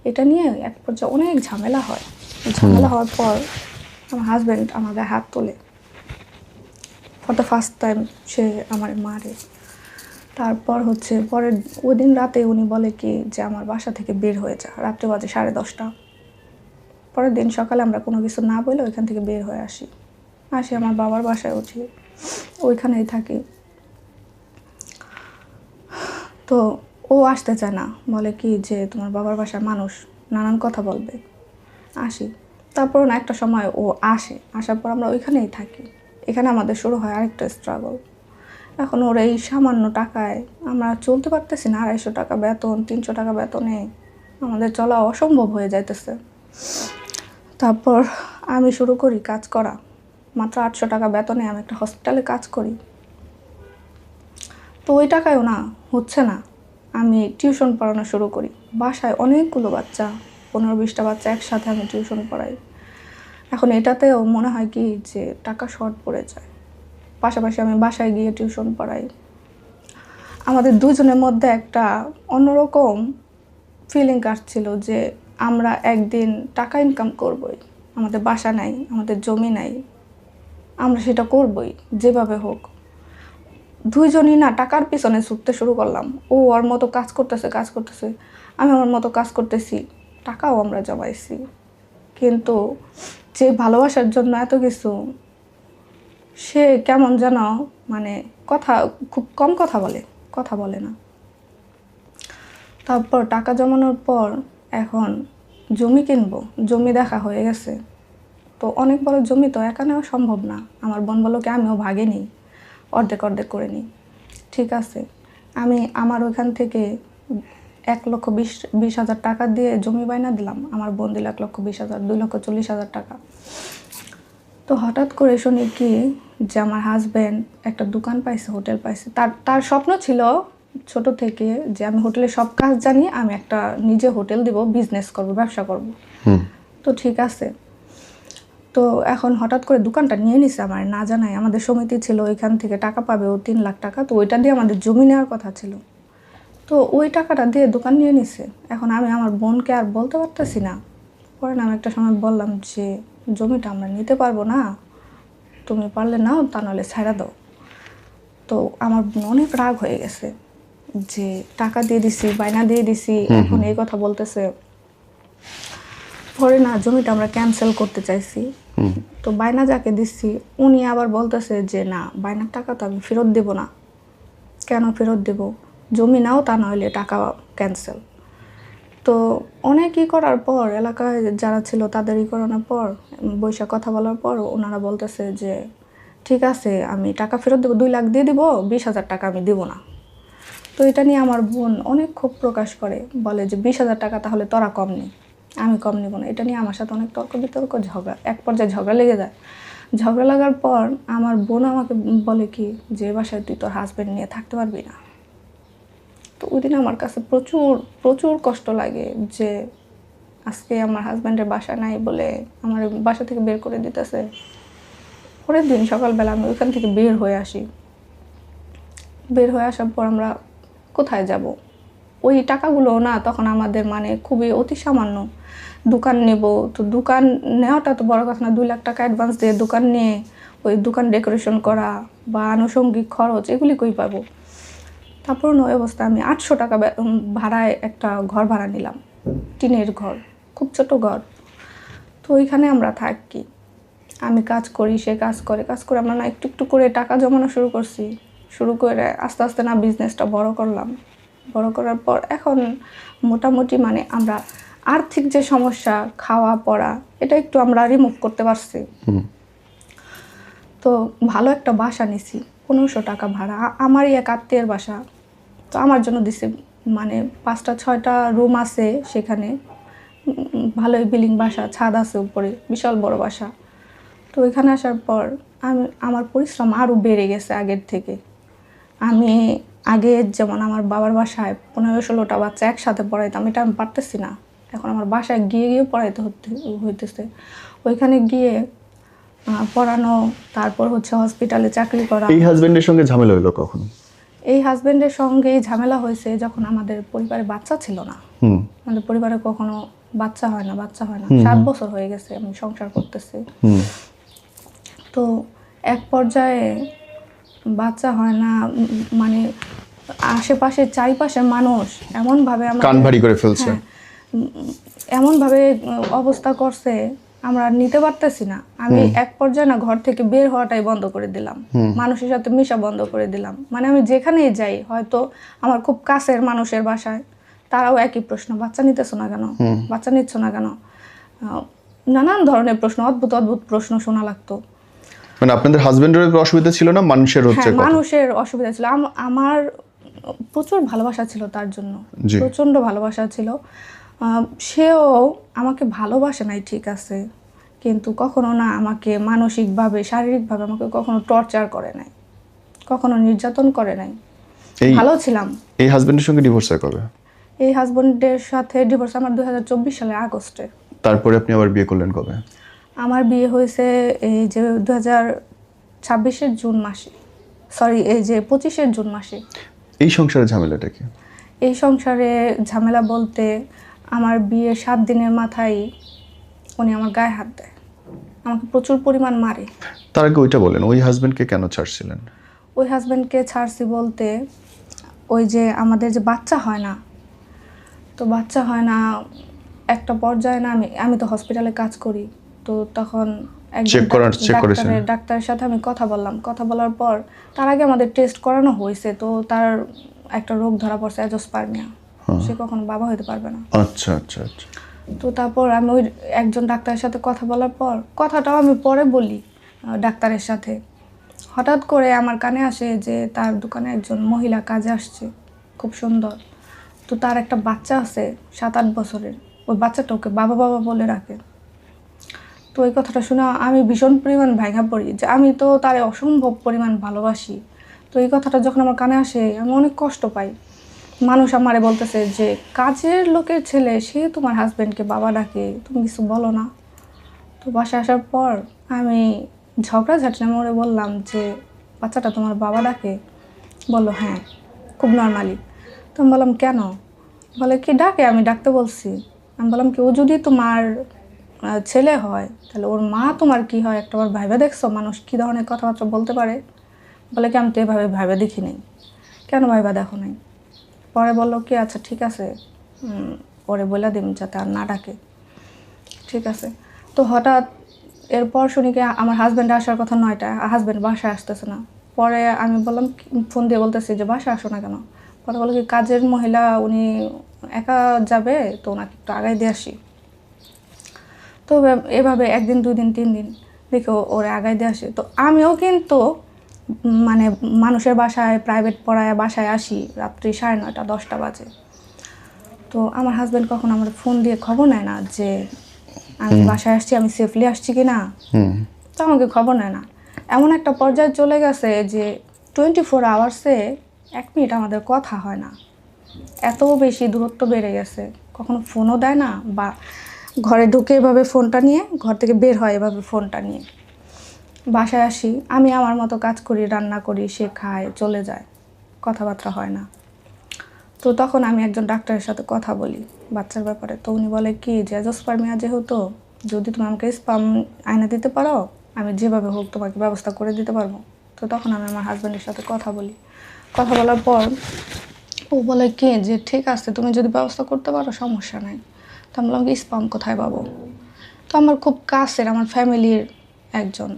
এটা নিয়ে এক পর্যায়ে অনেক ঝামেলা হয়। ঝামেলা হওয়ার পর আমার হাজব্যান্ড আমার গায়ে হাত তোলে, ফর দ্য ফার্স্ট টাইম সে আমার মারে। তারপর হচ্ছে পরের ওই দিন রাতে উনি বলে কি যে আমার বাসা থেকে বের হয়ে যা, রাত্রে বাজে 10:30। পরের দিন সকালে আমরা কোনো কিছু না বলে ওইখান থেকে বের হয়ে আসি আমার বাবার বাসায় উঠি, ওইখানেই থাকি। তো ও আসতে চায় না, বলে কি যে তোমার বাবার বাসার মানুষ নানান কথা বলবে, আসি। তারপর না একটা সময় ও আসে, আসার পর আমরা ওইখানেই থাকি। এখানে আমাদের শুরু হয় আরেকটা স্ট্রাগল। এখন ওর এই সামান্য টাকায় আমরা চলতে পারতেছি না, 250 টাকা বেতন, 300 টাকা বেতনে আমাদের চলা অসম্ভব হয়ে যাইতেছে। তারপর আমি শুরু করি কাজ করা, মাত্র 800 টাকা বেতনে আমি একটা হসপিটালে কাজ করি। তো ওই টাকায়ও না হচ্ছে না, আমি টিউশন পড়ানো শুরু করি। বাসায় অনেকগুলো বাচ্চা, 15-20টা বাচ্চা একসাথে আমি টিউশন পড়াই। এখন এটাতেও মনে হয় কি যে টাকা শর্ট পড়ে যায়। পাশাপাশি আমি বাসায় গিয়ে টিউশন পড়াই। আমাদের দুজনের মধ্যে একটা অন্যরকম ফিলিং আসছিল যে আমরা একদিন টাকা ইনকাম করবই, আমাদের বাসা নাই, আমাদের জমি নাই, আমরা সেটা করবই যেভাবে হোক। দুইজনই না টাকার পিছনে ছুটতে শুরু করলাম। ও ওর মতো কাজ করতেছে, আমি আমার মতো কাজ করতেছি, টাকাও আমরা জমাইছি। কিন্তু যে ভালোবাসার জন্য এত কিছু, সে কেমন যেন মানে খুব কম কথা বলে না। তারপর টাকা জমানোর পর এখন জমি কিনবো, জমি দেখা হয়ে গেছে। তো অনেক বড় জমি তো একা নেওয়া সম্ভব না। আমার বোন বললো কি আমিও ভাগে নিই, অর্ধেক করে নিই। ঠিক আছে, আমি আমার ওইখান থেকে 1,20,000 টাকা দিয়ে জমি বাইনা দিলাম, আমার বোন দিল 1,20,000, 2,40,000 টাকা। তো হঠাৎ করে শুনি কি যে আমার হাজবেন্ড একটা দোকান পাইছে, হোটেল পাইছে। তার স্বপ্ন ছিল ছোট থেকে যে আমি হোটেলে সব কাজ জানি, আমি একটা নিজে হোটেল দিব, বিজনেস করব, ব্যবসা করব। তো ঠিক আছে। তো এখন হঠাৎ করে দোকানটা নিয়ে নিছে আমার না জানাই। আমাদের সমিতি ছিল, ওইখান থেকে টাকা পাবে ও 3 লাখ টাকা। তো ওইটা দিয়ে আমাদের জমি নেওয়ার কথা ছিল। তো ওই টাকাটা দিয়ে দোকান নিয়ে নিছে। এখন আমি আমার বোনকে আর বলতে পারতেছি না। পরে আমি একটা সময় বললাম যে জমিটা আমরা নিতে পারবো না, তুমি পারলে নাও, তা নাহলে ছাড়া দাও। তো আমার বোন অনেক রাগ হয়ে গেছে যে টাকা দিয়ে দিছি, বায়না দিয়ে দিছি, এখন এই কথা বলতেছে। পরে না জমিটা আমরা ক্যান্সেল করতে চাইছি। তো বায়না যাকে দিচ্ছি উনি আবার বলতেছে যে না, বায়নার টাকা তো আমি ফেরত দেব না। কেন ফেরত দেব? জমি নাও, তা নাহলে টাকা ক্যান্সেল। তো অনেক ই করার পর, এলাকায় যারা ছিল তাদের ই করানোর পর, বৈশাখ কথা বলার পর ওনারা বলতেছে যে ঠিক আছে, আমি টাকা ফেরত দেবো, 2 লাখ দিয়ে দিব, 20,000 টাকা আমি দেবো না। তো এটা নিয়ে আমার বোন অনেক ক্ষোভ প্রকাশ করে, বলে যে 20,000 টাকা তাহলে তোরা কম নি, আমি কম নিব না। এটা নিয়ে আমার সাথে অনেক তর্ক বিতর্ক, ঝগড়া, এক পর্যায়ে ঝগড়া লেগে যায়। ঝগড়া লাগার পর আমার বোন আমাকে বলে কি যে বাসায় তুই তোর হাজব্যান্ড নিয়ে থাকতে পারবি না। তো ওই দিন আমার কাছে প্রচুর প্রচুর কষ্ট লাগে যে আজকে আমার হাজব্যান্ডের বাসা নাই বলে আমার বাসা থেকে বের করে দিতেছে। পরের দিন সকালবেলা আমি ওইখান থেকে বের হয়ে আসি। বের হয়ে আসার পর আমরা কোথায় যাব? ওই টাকাগুলো না তখন আমাদের মানে খুবই অতি সামান্য। দোকান নেব, তো দোকান নেওয়াটা তো বড় কথা না। 2 লাখ টাকা অ্যাডভান্স দিয়ে দোকান নিয়ে ওই দোকান ডেকোরেশন করা বা আনুষঙ্গিক খরচ এগুলি কই পাবো? তারপর ওই অবস্থা আমি 800 টাকা ভাড়ায় একটা ঘর ভাড়া নিলাম, টিনের ঘর, খুব ছোট ঘর। তো ওইখানে আমরা থাকি, আমি কাজ করি, সে কাজ করে। কাজ করে আমরা না একটু একটু করে টাকা জমানো শুরু করছি। শুরু করে আস্তে আস্তে না বিজনেসটা বড় করলাম। বড় করার পর এখন মোটামুটি মানে আমরা আর্থিক যে সমস্যা, খাওয়া পড়া, এটা একটু আমরা রিমুভ করতে পারছি। তো ভালো একটা বাসা নিছি, 1500 টাকা ভাড়া, আমারই এক আত্মীয়ের বাসা। তো আমার জন্য দিছি, মানে 5টা-6টা রুম আছে সেখানে, ভালোই বিল্ডিং বাসা, ছাদ আছে উপরে, বিশাল বড় বাসা। তো ওইখানে আসার পর আমার পরিশ্রম আরও বেড়ে গেছে আগের থেকে। আমি আগে যেমন আমার বাবার বাসায় 15-16টা বাচ্চা একসাথে পড়াইতাম, এটা আমি পারতেছি না। এখন আমার বাসায় গিয়ে গিয়ে পড়াইতে হইতেছে। ওইখানে গিয়ে পড়ানো, তারপর হচ্ছে হসপিটালে চাকরি করা। এই হাজবেন্ডের সঙ্গে ঝামেলা হলো কখন? এই হাজবেন্ডের সঙ্গে ঝামেলা হয়েছে যখন আমাদের পরিবারে বাচ্চা ছিল না। আমাদের পরিবারে কখনো বাচ্চা হয় না। 7 বছর হয়ে গেছে আমি সংসার করতেছি। তো এক পর্যায়ে বাচ্চা হয় না, মানে আশেপাশে চারিপাশের মানুষ এমনভাবে কান ভারী করে ফেলছে, এমনভাবে অবস্থা করছে আমরা নিতে পারতেছি না। আমি এক পর্যায়ে না ঘর থেকে বের হওয়াটাই বন্ধ করে দিলাম, মানুষের সাথে মেশা বন্ধ করে দিলাম। মানে আমি যেখানেই যাই, হয়তো আমার খুব কাছের মানুষের বাসায়, তারাও একই প্রশ্ন, বাচ্চা নিতেছো না কেন, বাচ্চা নিচ্ছ না কেন, নানান ধরনের প্রশ্ন, অদ্ভুত অদ্ভুত প্রশ্ন শোনা লাগতো। মানে আপনাদের হাজবেন্ডের অসুবিধা ছিল না, মানুষের হচ্ছে? মানুষের অসুবিধা ছিল। আমার প্রচুর ভালোবাসা ছিল তার জন্য, প্রচন্ড ভালোবাসা ছিল। সেও আমাকে ভালোবাসে নাই ঠিক আছে, কিন্তু কখনো না আমাকে মানসিকভাবে, শারীরিকভাবে আমাকে কখনো টর্চার করে নাই, কখনো নির্যাতন করে নাই। ভালো ছিলাম। এই হাজবেন্ডের সঙ্গে ডিভোর্স হয় কবে? এই হাজবেন্ডের সাথে ডিভোর্স আমার 2024 সালের আগস্টে। তারপরে আপনি আবার বিয়ে করলেন কবে? আমার বিয়ে হয়েছে এই যে 2026-এর জুন মাসে, সরি এই যে 25-এর জুন মাসে। এই সংসারে ঝামেলাটা কি? এই সংসারে ঝামেলা বলতে, আমার বিয়ের 7 দিনের মাথায় উনি আমার গায়ে হাত দেয়, আমাকে প্রচুর পরিমাণ মারে। তার আগে ওইটা বলেন, ওই হাজবেন্ডকে কেন ছাড়ছিলেন? ওই হাজবেন্ডকে ছাড়ছি বলতে, ওই যে আমাদের যে বাচ্চা হয় না, তো বাচ্চা হয় না একটা পর্যায়ে না, আমি তো হসপিটালে কাজ করি। তো তখন ডাক্তারের সাথে আমি কথা বললাম। কথা বলার পর তার আগে আমাদের টেস্ট করানো হয়েছে, তো তার একটা রোগ ধরা পড়ছে, অ্যাজোস্পার্মিয়া। সে কখনো বাবা হতে পারবে না। আচ্ছা আচ্ছা আচ্ছা। তো তারপর আমি ওই একজন ডাক্তারের সাথে কথা বলার পর, কথাটাও আমি পরে বলি ডাক্তারের সাথে, হঠাৎ করে আমার কানে আসে যে তার দোকানে একজন মহিলা কাজে আসছে, খুব সুন্দর। তো তার একটা বাচ্চা আছে 7-8 বছরের, ওই বাচ্চাটা ওকে বাবা বাবা বলে রাখে। তো ওই কথাটা শুনে আমি ভীষণ পরিমাণ ভাঙা পড়ি যে আমি তো তারে অসম্ভব পরিমাণ ভালোবাসি। তো এই কথাটা যখন আমার কানে আসে আমি অনেক কষ্ট পাই। মানুষ আমারে বলতেছে যে কাজের লোকের ছেলে, সে তোমার হাজব্যান্ডকে বাবা ডাকে, তুমি কিছু বলো না। তো বাসায় আসার পর আমি ঝগড়াঝাটি নামে ওরে বললাম যে বাচ্চাটা তোমার বাবা ডাকে? বললো হ্যাঁ, খুব নর্মালি। তো আমি বললাম কেন? বলে কি ডাকে, আমি ডাকতে বলছি। আমি বললাম কি ও যদি তোমার ছেলে হয় তাহলে ওর মা তোমার কি হয় একটাবার ভাইবা দেখছো মানুষ কী ধরনের কথাবার্তা বলতে পারে? বলে কি আমি তো এভাবে ভাইবা দেখি নাই। কেন ভাইবা দেখো নাই? পরে বললো কি আচ্ছা ঠিক আছে, পরে বলে দিন যাতে আর না ডাকে। ঠিক আছে। তো হঠাৎ এরপর শুনি কি আমার হাজব্যান্ড আসার কথা 9টায়, হাজব্যান্ড বাসায় আসতেছে না। পরে আমি বললাম, ফোন দিয়ে বলতেছি যে বাসায় আসো না কেন? পরে বলো কি কাজের মহিলা, উনি একা যাবে, তো ওনাকে একটু আগায় দিয়ে আসি। তো এভাবে 1 দিন 2 দিন 3 দিন দেখে ওরে আগায় দিয়ে আসি। তো আমিও কিন্তু মানে মানুষের বাসায় প্রাইভেট পড়ায় বাসায় আসি রাত্রি 9:30 10টা বাজে। তো আমার হাজব্যান্ড কখন আমার ফোন দিয়ে খবর নেয় না যে আমি বাসায় আসছি, আমি সেফলি আসছি কি না। তো আমাকে খবর নেয় না। এমন একটা পর্যায়ে চলে গেছে যে 24 আওয়ার্সে 1 মিনিট আমাদের কথা হয় না। এত বেশি দূরত্ব বেড়ে গেছে। কখনো ফোনও দেয় না, বা ঘরে ঢুকে এভাবে ফোনটা নিয়ে, ঘর থেকে বের হয় এভাবে ফোনটা নিয়ে। বাসায় আসি, আমি আমার মতো কাজ করি, রান্না করি, সে খায়, চলে যায়, কথাবার্তা হয় না। তো তখন আমি একজন ডাক্তারের সাথে কথা বলি বাচ্চার ব্যাপারে। তো উনি বলে কি যে অ্যাজোস্পার্মিয়া যেহেতু, যদি তুমি আমাকে স্পাম আয়না দিতে পারো, আমি যেভাবে হোক তোমাকে ব্যবস্থা করে দিতে পারবো। তো তখন আমি আমার হাজব্যান্ডের সাথে কথা বলি। কথা বলার পর ও বলে কি যে ঠিক আছে, তুমি যদি ব্যবস্থা করতে পারো সমস্যা নাই। তো আমি বললাম স্পাম কোথায় পাবো? তো আমার খুব কাছের, আমার ফ্যামিলির একজন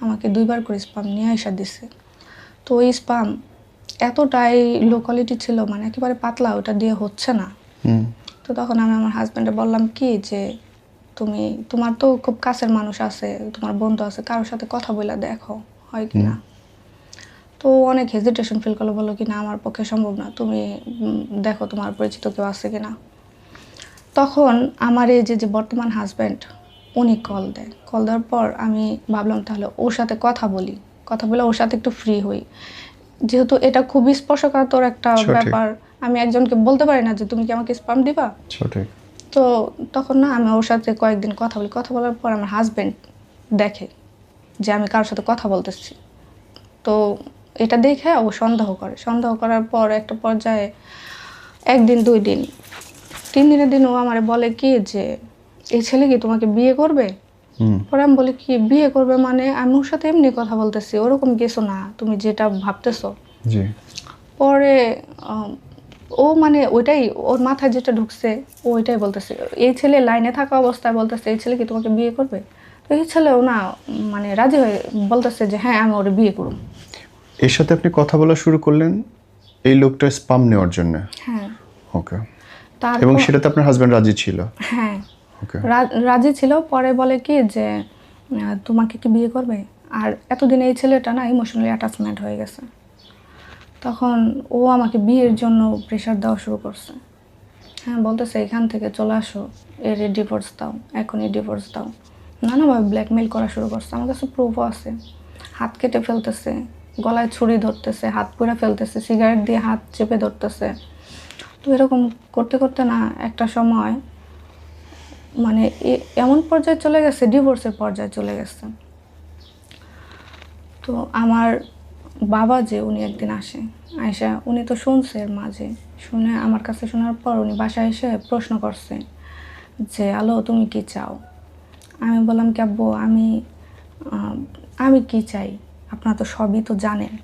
আমাকে 2বার করে স্পাম নিয়ে আসা দিছে। তো ওই স্পাম এতটাই লো কোয়ালিটি ছিল, মানে একেবারে পাতলা, ওটা দিয়ে হচ্ছে না। তো তখন আমি আমার হাজব্যান্ডে বললাম কি যে তোমার তো খুব কাছের মানুষ আছে, তোমার বন্ধু আছে, কারোর সাথে কথা বলে দেখো হয় কি না। তো অনেক হেজিটেশন ফিল করলো, বললো কি না আমার পক্ষে সম্ভব না, তুমি দেখো তোমার পরিচিত কেউ আছে কি না। তখন আমার এই যে বর্তমান হাজব্যান্ড, উনি কল দেওয়ার পর আমি ভাবলাম তাহলে ওর সাথে কথা বলে ওর সাথে একটু ফ্রি হই, যেহেতু এটা খুবই স্পর্শকাতর একটা ব্যাপার। আমি একজনকে বলতে পারি না যে তুমি কি আমাকে স্পাম দিবা। তো তখন না আমি ওর সাথে কয়েকদিন কথা বলি। কথা বলার পর আমার হাজব্যান্ড দেখে যে আমি কারোর সাথে কথা বলতেছি। তো এটা দেখে ও সন্দেহ করার পর একটা পর্যায়ে 1 দিন 2 দিন 3 দিনের দিন ও আমারে বলে কি যে এই ছেলে কি তোমাকে বিয়ে করবে? পরে আমি বলি কি বিয়ে করবে মানে, আমি ওর সাথে এমনি কথা বলতেছি, ওরকম কিছু না, তুমি যেটা ভাবতেছো। পরে ও মানে ওইটাই ওর মাথায় যেটা ঢুকছে ও ওইটাই বলতেছে। এই ছেলে লাইনে থাকা অবস্থায় বলতেছে এই ছেলে কি তোমাকে বিয়ে করবে? তো এই ছেলেও না মানে রাজি হয়ে বলতেছে যে হ্যাঁ আমি ওরে বিয়ে করব। এর সাথে আপনি কথা বলা শুরু করলেন এই লোকটা স্পাম নেওয়ার জন্য? হ্যাঁ। ওকে। এবং সেটাতে আপনার হাজবেন্ড রাজি ছিল? হ্যাঁ, ওকে, রাজি ছিল। পরে বলে কি যে তোমাকে কি বিয়ে করবে? আর এতদিন এই ছেলেটা না ইমোশনালি অ্যাটাচমেন্ট হয়ে গেছে। তখন ও আমাকে বিয়ের জন্য প্রেশার দেওয়া শুরু করছে। হ্যাঁ, বলতেছে এখান থেকে চলে আসো, এর ডিভোর্স দাও, এখনই ডিভোর্স দাও, নানাভাবে ব্ল্যাকমেল করা শুরু করছে। আমার কাছে প্রুফও আছে। হাত কেটে ফেলতেছে, গলায় ছুরি ধরতেছে, হাত পুড়ে ফেলতেছে, সিগারেট দিয়ে হাত চেপে ধরতেছে। তো এরকম করতে করতে না একটা সময় মানে এমন পর্যায়ে চলে গেছে, ডিভোর্সের পর্যায়ে চলে গেছে। তো আমার বাবা যে উনি একদিন আয়সা উনি তো শুনছে এর মাঝে, শুনে আমার কাছে শোনার পর উনি বাসায় এসে প্রশ্ন করছে যে আলো তুমি কি চাও? আমি বললাম কি আব্বু আমি কি চাই, আপনারা তো সবই তো জানেন।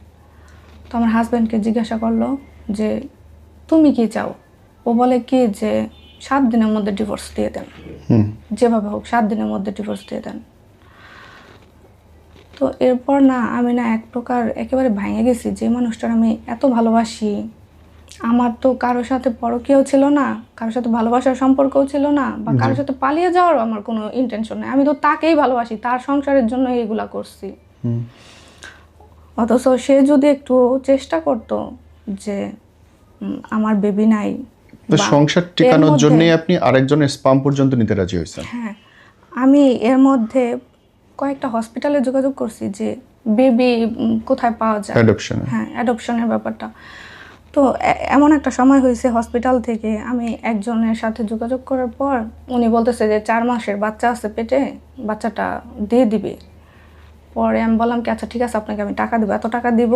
তো আমার হাজব্যান্ডকে জিজ্ঞাসা করলো যে তুমি কি চাও? ও বলে কি যে 7 দিনের মধ্যে ডিভোর্স দিয়ে দেন, যেভাবে হোক 7 দিনের মধ্যে ডিভোর্স দিয়ে দেন। তো এরপর না আমি না এক প্রকার একেবারে ভেঙে গেছি, যে মানুষটার আমি এত ভালোবাসি, আমার তো কারোর সাথে পরকীয়াও ছিল না, কারোর সাথে ভালোবাসার সম্পর্কও ছিল না, বা কারোর সাথে পালিয়ে যাওয়ার আমার কোনো ইন্টেনশন নেই। আমি তো তাকেই ভালোবাসি, তার সংসারের জন্য এইগুলা করছি। অথচ সে যদি একটু চেষ্টা করতো যে আমার বেবি নাই, তো সংসার টিকানোর জন্যই আপনি আরেকজনের স্পাম পর্যন্ত নিতে রাজি হয়েছেন? হ্যাঁ, আমি এর মধ্যে কয়েকটা হসপিটালে যোগাযোগ করছি যে বেবি কোথায় পাওয়া যায়, অ্যাডপশন। হ্যাঁ, অ্যাডপশনের ব্যাপারটা। তো এমন একটা সময় হয়েছে হসপিটাল থেকে আমি একজনের সাথে যোগাযোগ করার পর উনি বলতেছে যে 4 মাসের বাচ্চা আছে পেটে, বাচ্চাটা দিয়ে দিবে। পরে আমি বললাম কি আচ্ছা ঠিক আছে, আপনাকে আমি টাকা দেবো, এত টাকা দিব,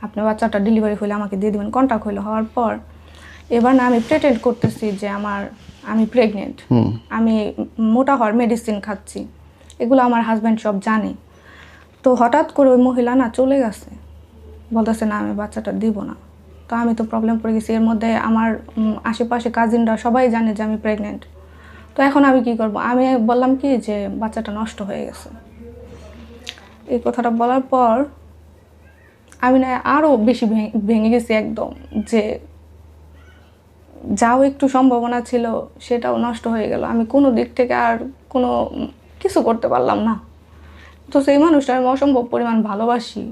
আপনি বাচ্চাটা ডেলিভারি হলে আমাকে দিয়ে দেবেন। কন্ট্যাক্ট হলো, হওয়ার পর এবার না আমি প্রেটেন্ড করতেছি যে আমি প্রেগনেন্ট, আমি মোটা হওয়ার মেডিসিন খাচ্ছি, এগুলো আমার হাজব্যান্ড সব জানে। তো হঠাৎ করে ওই মহিলা না চলে গেছে, বলতেছে না আমি বাচ্চাটা দিব না। তো আমি তো প্রবলেম পড়ে গেছি। এর মধ্যে আমার আশেপাশে কাজিনরা সবাই জানে যে আমি প্রেগনেন্ট। তো এখন আমি কি করব? আমি বললাম কি যে বাচ্চাটা নষ্ট হয়ে গেছে। এই কথাটা বলার পর আমি না আরও বেশি ভেঙে গেছি একদম, যে যাও একটু সম্ভাবনা ছিল সেটাও নষ্ট হয়ে গেল। আমি কোনো দিক থেকে আর কোনো কিছু করতে পারলাম না। তো সেই মানুষটা আমি অসম্ভব পরিমাণ ভালোবাসি।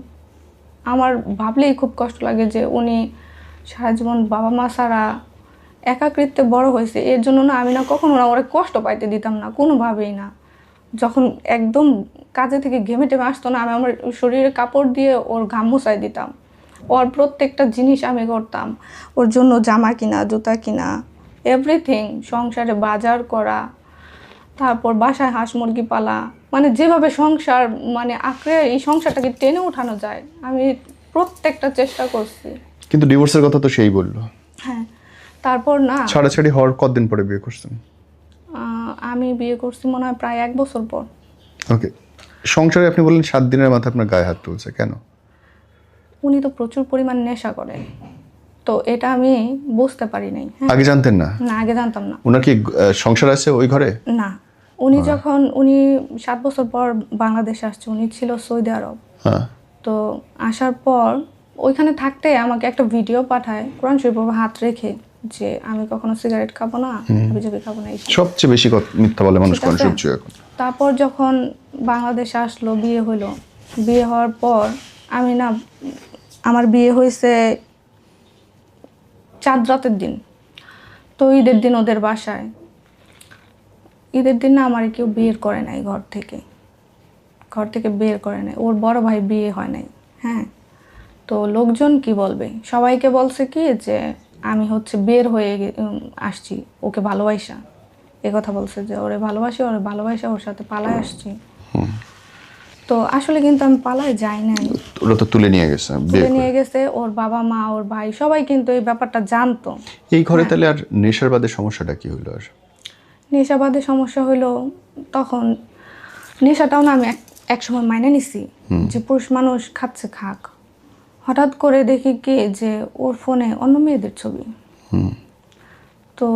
আমার ভাবলেই খুব কষ্ট লাগে যে উনি সারা জীবন বাবা মা ছাড়া একাকৃত্বে বড় হয়েছে। এর জন্য না আমি না কখনো না ওরা কষ্ট পাইতে দিতাম না, কোনোভাবেই না। যখন একদম কাজে থেকে ঘেমে টেমে আসতো না, আমি আমার শরীরে কাপড় দিয়ে ওর ঘাম মুছাই দিতাম। ওর প্রত্যেকটা জিনিস আমি করতাম, ওর জন্য জামা কিনা, জুতা কিনা, এভরিথিং, সংসারে বাজার করা, তারপর বাসায় হাঁস মুরগি পালা, মানে যেভাবে সংসার মানে আঁকড়ে এই সংসারটাকে টেনে উঠানো যায় আমি প্রত্যেকটা চেষ্টা করছি। কিন্তু ডিভোর্সের কথা তো সেই বললো। হ্যাঁ, তারপর না ছাড়াছাড়ি হওয়ার কতদিন পরে বিয়ে করছেন? আমি বিয়ে করছি মনে হয় প্রায় 1 বছর পর। ওকে, সংসারে আপনি বললেন 7 দিনের মাথায় আপনার গায়ে হাত তুলছে, কেন? উনি তো প্রচুর পরিমাণ নেশা করেন, তো এটা আমি বুঝতে পারি নাই। আগে জানতেন না? না, আগে জানতাম না। ওনার কি সংসার আছে ওই ঘরে? না, উনি যখন 7 বছর পর বাংলাদেশে আসছে, উনি ছিল সৌদি আরব। হ্যাঁ। তো আসার পর ওইখানে থাকতে আমাকে একটা ভিডিও পাঠায় কোরআন শরীফের উপর হাত রেখে যে আমি কখনো সিগারেট খাবো না, হাবিজাবি খাবো না। সবচেয়ে বেশি মিথ্যা বলে মানুষ কোরআন শরীফ চুরি এখন। তারপর যখন বাংলাদেশে আসলো, বিয়ে হলো, বিয়ে হওয়ার পর আমি না, আমার বিয়ে হয়েছে চাঁদ রাতের দিন। তো ঈদের দিন ওদের বাসায়, ঈদের দিন না আমার কেউ বের করে নাই ঘর থেকে বের করে নাই। ওর বড় ভাই বিয়ে হয় নাই। হ্যাঁ, তো লোকজন কি বলবে, সবাইকে বলছে কি যে আমি হচ্ছে বের হয়ে আসছি ওকে ভালোবাসা, এ কথা বলছে যে ওরে ভালোবাসা ওর সাথে পালায় আসছি। তো আসলে কিন্তু আমি পালায় যাই নাই, ওরা তো তুলে নিয়ে গেছে। ওর বাবা মা, ওর ভাই সবাই কিন্তু এই ব্যাপারটা জানতো। এই ঘরে তাহলে আর নেশার বাদে সমস্যাটা কি হলো? আর নেশাবাদে সমস্যা হলো তখন, নেশাটাও না আমি এক সময় মাইনে নিছি যে পুরুষ মানুষ খাচ্ছে খাক। হঠাৎ করে দেখি কি যে ওর ফোনে অন্য মেয়েদের ছবি। তো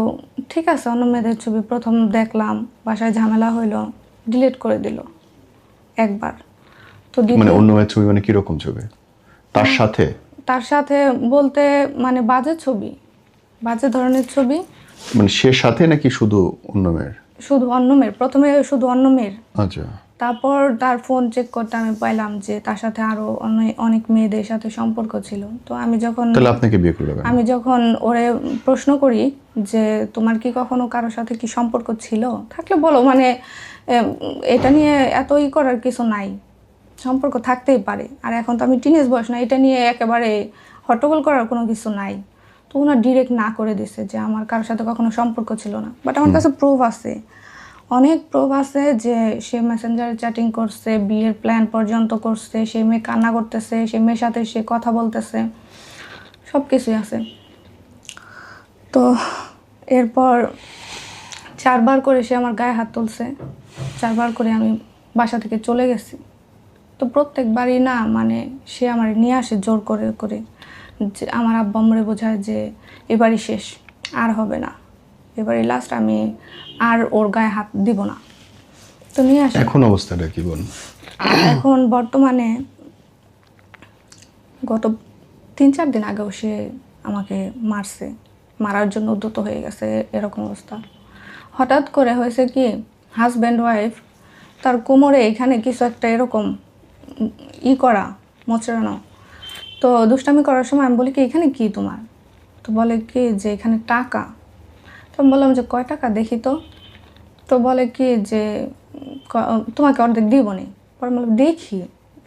ঠিক আছে, অন্য মেয়েদের ছবি প্রথম দেখলাম, বাসায় ঝামেলা হইলো, ডিলিট করে দিল একবার। তো মানে অন্য মেয়ের ছবি মানে কিরকম ছবি? তার সাথে বলতে মানে বাজে ছবি, বাজে ধরনের ছবি। মানে সে সাথে নাকি শুধু অন্য মেয়ের? শুধু অন্য মেয়ের, প্রথমে শুধু অন্য মেয়ের। আচ্ছা। তারপর তার ফোন চেক করতে আমি পাইলাম যে তার সাথে আরো অনেক মেয়েদের সাথে সম্পর্ক ছিল। তো আমি যখন, তাহলে আপনাকে বিয়ে করলো? আমি যখন ওরে প্রশ্ন করি যে তোমার কি কখনো কারোর সাথে কি সম্পর্ক ছিল, থাকলে বলো, মানে এটা নিয়ে এতই করার কিছু নাই, সম্পর্ক থাকতেই পারে। আর এখন তো আমি টিনেজ বয়স না, এটা নিয়ে একেবারে হট্টগোল করার কোনো কিছু নাই। তো ওনার ডিরেক্ট না করে দিছে যে আমার কারোর সাথে কখনো সম্পর্ক ছিল না। বাট আমার কাছে প্রুফ আছে, অনেক প্রুফ আছে যে সে মেসেঞ্জারে চ্যাটিং করছে, বিয়ের প্ল্যান পর্যন্ত করছে, সে মেয়ে কান্না করতেছে, সে মেয়ের সাথে সে কথা বলতেছে, সব কিছুই আছে। তো এরপর 4 বার করে সে আমার গায়ে হাত তুলছে, 4 বার করে আমি বাসা থেকে চলে গেছি। তো প্রত্যেকবারই না মানে সে আমার নিয়ে আসে জোর করে করে, যে আমার আব্বা আম্মুরে বোঝায় যে এবারই শেষ, আর হবে না, এবারই লাস্ট, আমি আর ওর গায়ে হাত দিব না। তো নিয়ে আসে। এখন অবস্থাটা কি বল? এখন বর্তমানে গত 3-4 দিন আগেও সে আমাকে মারছে, মারার জন্য উদ্যত হয়ে গেছে, এরকম অবস্থা। হঠাৎ করে হয়েছে কি, হাজব্যান্ড ওয়াইফ, তার কোমরে এখানে কিছু একটা এরকম করা, মোচড়ানো। তো দুষ্টামি করার সময় আমি বলি কি এখানে কি তোমার? তো বলে কি যে এখানে টাকা। তো আমি বললাম যে কয় টাকা দেখি তো। তো বলে কি যে তোমাকে অর্ধেক দিব নি। পরে বললাম দেখি।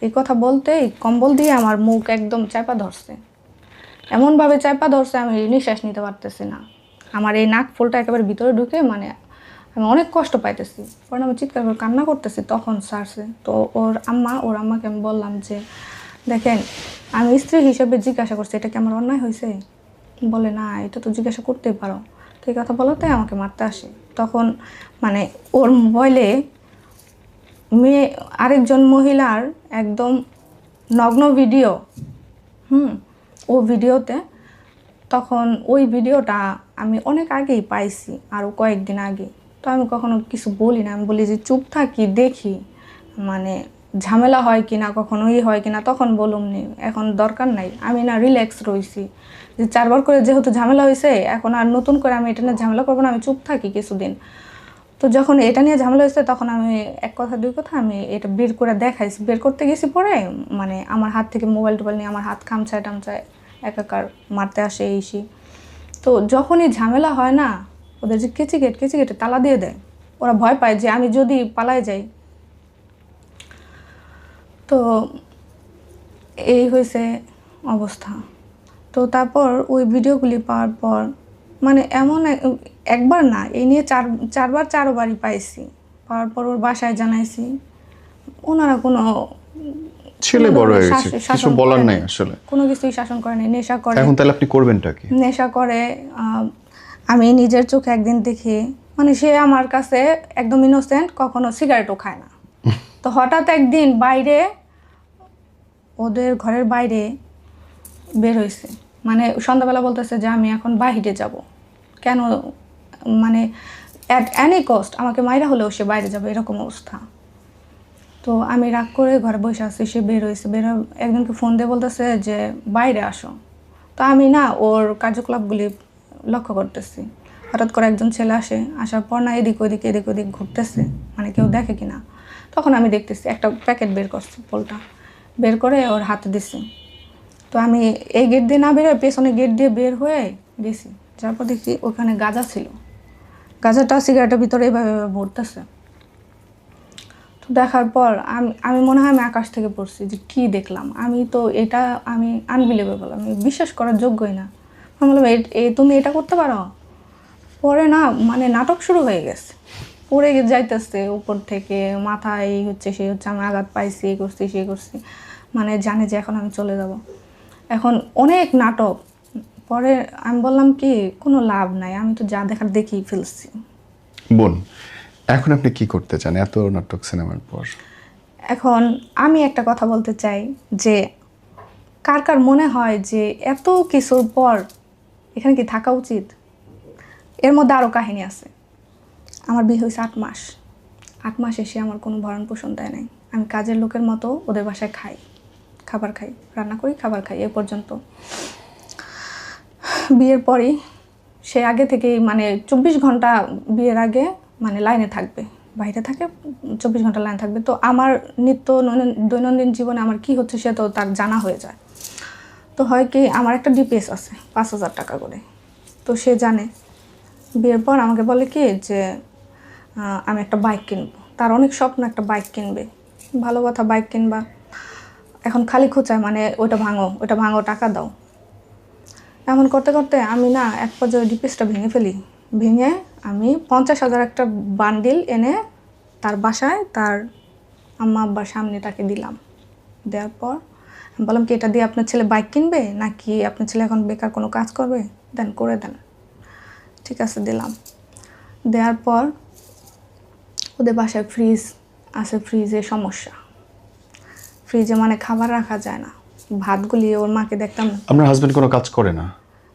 এই কথা বলতেই কম্বল দিয়ে আমার মুখ একদম চাপা ধরছে, এমনভাবে চাপা ধরছে আমি নিঃশ্বাস নিতে পারতেছি না। আমার এই নাক ফুলটা একেবারে ভিতরে ঢুকে মানে আমি অনেক কষ্ট পাইতেছি। পরে আমি চিৎকার করে কান্না করতেছি, তখন সারছে। তো ওর আম্মাকে আমি বললাম যে দেখেন আমি স্ত্রী হিসেবে জিজ্ঞাসা করছি এটা কি আমার অন্যায় হয়েছে? বলে না এটা তো জিজ্ঞাসা করতেই পারো। তো এই কথা বলাতে আমাকে মারতে আসে। তখন মানে ওর মোবাইলে আরেকজন মহিলার একদম নগ্ন ভিডিও, ও ভিডিওতে, তখন ওই ভিডিওটা আমি অনেক আগেই পাইছি, আরও কয়েকদিন আগে। তো আমি কখনো কিছু বলি না, আমি বলি যে চুপ থাকি দেখি মানে ঝামেলা হয় কি না, কখনো হয় কি না, তখন বলুম নি, এখন দরকার নাই। আমি না রিল্যাক্স রয়েছি যে 4 বার করে যেহেতু ঝামেলা হয়েছে, এখন আর নতুন করে আমি এটা নিয়ে ঝামেলা করবো না, আমি চুপ থাকি কিছুদিন। তো যখন এটা নিয়ে ঝামেলা হয়েছে তখন আমি এক কথা দুই কথা আমি এটা বের করে দেখাইছি। বের করতে গেছি পরে মানে আমার হাত থেকে মোবাইল টোবাইল নিয়ে আমার হাত খামচায় টামচায় একাকার মারতে আসে এইসি। তো যখনই ঝামেলা হয় না, ওদের যে কেচি গেটে তালা দিয়ে দেয়, ওরা ভয় পায় যে আমি যদি পালায় যাই। তো এই হয়েছে অবস্থা। তো তারপর ওই ভিডিওগুলি পাওয়ার পর মানে এমন একবার না, এই নিয়ে চারবারই পাইছি। পাওয়ার পর ওর বাসায় জানাইছি, ওনারা কোনো ছেলে বড় হয়ে গেছে, কিছু বলার নাই আসলে, কোনো কিছুই শাসন করে নাই। নেশা করে। এখন তাহলে আপনি করবেনটা কি? নেশা করে। আমি নিজের চোখে একদিন দেখি মানে সে আমার কাছে একদম ইনোসেন্ট, কখনো সিগারেটও খায় না। তো হঠাৎ একদিন বাইরে ওদের ঘরের বাইরে বের হয়েছে, মানে সন্ধ্যাবেলা বলতেছে যে আমি এখন বাইরে যাব। কেন মানে অ্যাট এনি কস্ট আমাকে মাইরা হলেও সে বাইরে যাবে, এরকম অবস্থা। তো আমি রাগ করে ঘরে বসে আছি, সে বের হয়েছে। একজনকে ফোন দিয়ে বলতেছে যে বাইরে আসো। তো আমি না ওর কার্যকলাপগুলি লক্ষ্য করতেছি। হঠাৎ করে একজন ছেলে আসার পর না এদিক ওদিক ঘুরতেছে, মানে কেউ দেখে কিনা। তখন আমি দেখতেছি একটা প্যাকেট বের করছে, পোলটা বের করে ওর হাতে দিছি। তো আমি এই গেট দিয়ে না বেরোয় পেছনে গেট দিয়ে বের হয়ে গেছি। তারপর দেখি ওখানে গাঁজা ছিল, গাঁজাটা সিগারেটের ভিতরে এভাবে ভরতেছে। তো দেখার পর আমি মনে হয় আমি আকাশ থেকে পড়ছি যে কী দেখলাম। এটা আমি আনবিলিভেবল, আমি বিশ্বাস করার যোগ্যই না। আমি বললাম তুমি এটা করতে পারো? পরে না মানে নাটক শুরু হয়ে গেছে, পড়ে যাইতেছে উপর থেকে, মাথায় এই হচ্ছে সেই হচ্ছে, আমি আঘাত পাইছি, এই করছি সে করছি, মানে জানে যে এখন আমি চলে যাব। এখন অনেক নাটক। পরে আমি বললাম কি কোনো লাভ নাই, আমি তো যা দেখার দেখেই ফেলছি। বোন, এখন আপনি কি করতে চান এত নাটক সিনেমার পর? এখন আমি একটা কথা বলতে চাই যে কার কার মনে হয় যে এত কিছুর পর এখানে কি থাকা উচিত? এর মধ্যে আরও কাহিনী আছে। আমার বিয়ে হয়েছে 8 মাস। 8 মাস এসে আমার কোনো ভরণ পোষণ দেয় নাই। আমি কাজের লোকের মতো ওদের বাসায় খাবার খাই, রান্না করি, খাবার খাই। এ পর্যন্ত বিয়ের পরই সে আগে থেকেই মানে 24 ঘন্টা বিয়ের আগে মানে লাইনে থাকবে, বাইরে থাকে, 24 ঘন্টা লাইনে থাকবে। তো আমার দৈনন্দিন জীবনে আমার কি হচ্ছে সে তো তার জানা হয়ে যায়। তো হয় কি আমার একটা ডিপিএস আছে 5,000 টাকা করে, তো সে জানে। বিয়ের পর আমাকে বলে কি যে আমি একটা বাইক কিনবো, তার অনেক স্বপ্ন একটা বাইক কিনবে। ভালো কথা, বাইক কিনবা, এখন খালি খোঁচায় মানে ওটা ভাঙো টাকা দাও। এমন করতে করতে আমি না এক পর্যায়ে ডিপিএসটা ভেঙে আমি 50,000 একটা বান্ডিল এনে তার বাসায় তার আম্মা আব্বার সামনে তাকে দিলাম। দেওয়ার পর আমি বললাম কি এটা দিয়ে আপনার ছেলে বাইক কিনবে নাকি আপনার ছেলে এখন বেকার কোনো কাজ করবে, করে দেন। ঠিক আছে, দিলাম। দেওয়ার পর ওদের বাসায় ফ্রিজ আছে, ফ্রিজে সমস্যা, ফ্রিজে মানে খাবার রাখা যায় না। ভাতগুলি ওর মাকে দেখতাম। আপনার হাজবেন্ড কোনো কাজ করে না?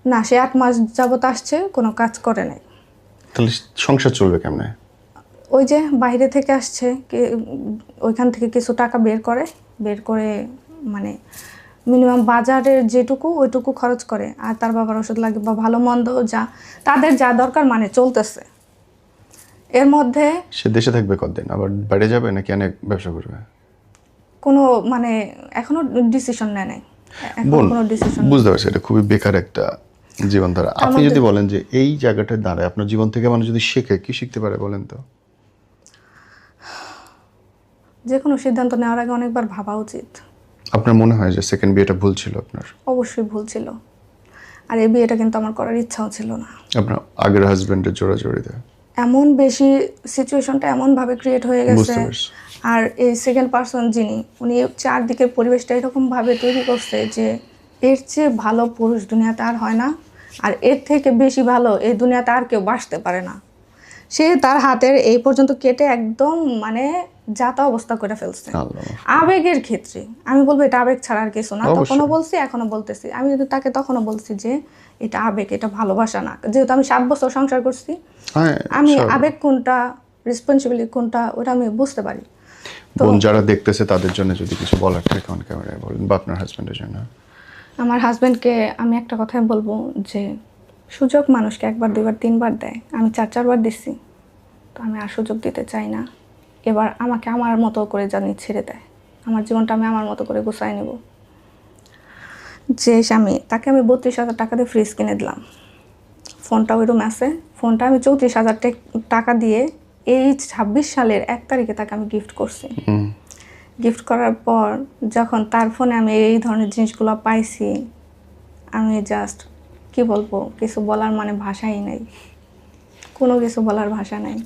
না, সে 8 মাস যাবত আসছে, কোনো কাজ করে নাই। তাহলে সংসার চলবে কেমনে? ওই যে বাইরে থেকে আসছে, ওইখান থেকে কিছু টাকা বের করে মানে মিনিমাম বাজারের যেটুকু ওইটুকু খরচ করে, আর তার বাবার ওষুধ লাগে বা ভালো মন্দ তাদের যা দরকার মানে চলতেছে। এর মধ্যে সে দেশে থাকবে কতদিন, আবার বাইরে যাবে নাকি অনেক ব্যবসা করবে? কোনো মানে এখনো ডিসিশন নেয় নাই। বুঝতে পারছি, এটা খুবই বেকার একটা জীবনধারা। আপনি যদি বলেন যে এই জায়গাটায় দাঁড়ায় আপনার জীবন থেকে মানুষ যদি শেখে, কি শিখতে পারে বলেন তো? যে কোনো সিদ্ধান্ত নেওয়ার আগে অনেকবার ভাবা উচিত। আপনার মনে হয় যে সেকেন্ড বিয়েটা ভুল ছিল আপনার? অবশ্যই ভুল ছিল, আর এই বিয়েটা কিন্তু আমার করার ইচ্ছাও ছিল না। আপনার আগের হাজবেন্ডের জোড়াজোড়িতে এমন বেশি সিচুয়েশনটা এমনভাবে ক্রিয়েট হয়ে গেছে, বুঝতে পারছি। আর এই সেকেন্ড পার্সন যিনি, উনি চারদিকের পরিবেশটা এরকমভাবে তৈরি করছে যে এর চেয়ে ভালো পুরুষ দুনিয়াতে আর হয় না, আর এর থেকে বেশি ভালো এই দুনিয়াতে আর কেউ বাসতে পারে না। সে তার হাতের এই পর্যন্ত কেটে একদম মানে যাতা অবস্থা করে ফেলছে। আল্লাহ। আবেগের ক্ষেত্রে আমি বলবো এটা আবেগ ছাড়া আর কিছু না। অবশ্যই। তখনও বলছি, এখনো বলতেছি। আমি কিন্তু তাকে তখনও বলছি যে এটা আবেগ, এটা ভালোবাসা না। যেহেতু আমি 7 বছর সংসার করছি, হ্যাঁ, আমি স্বাভাবিক। আবেগ কোনটা, রেসপন্সিবিলিটি কোনটা, ওটা আমি বুঝতে পারি। বোন যারা দেখতেছে তাদের জন্য যদি কিছু বলার থাকে অন ক্যামেরায় বলেন, বা আপনার হাজবেন্ডের জন্য। আমার হাজব্যান্ডকে আমি একটা কথাই বলবো যে সুযোগ মানুষকে একবার, দুইবার, তিনবার দেয়। আমি 4-4 বার দিচ্ছি, তো আমি আর সুযোগ দিতে চাই না। এবার আমাকে আমার মতো করে জানি ছেড়ে দেয়, আমার জীবনটা আমি আমার মতো করে গুছাই নেব। যে স্বামী, তাকে আমি 32,000 টাকা দিয়ে ফ্রিজ কিনে দিলাম, ফোনটা ওই রুমে আছে। ফোনটা আমি 34,000 টাকা দিয়ে এই 26 সালের 1 তারিখে তাকে আমি গিফট করছি। গিফট করার পর যখন তার ফোনে আমি এই ধরনের জিনিসগুলো পাইছি, আমি জাস্ট কি বলবো, কিছু বলার মানে ভাষাই নাই, কোনো কিছু বলার ভাষা নাই।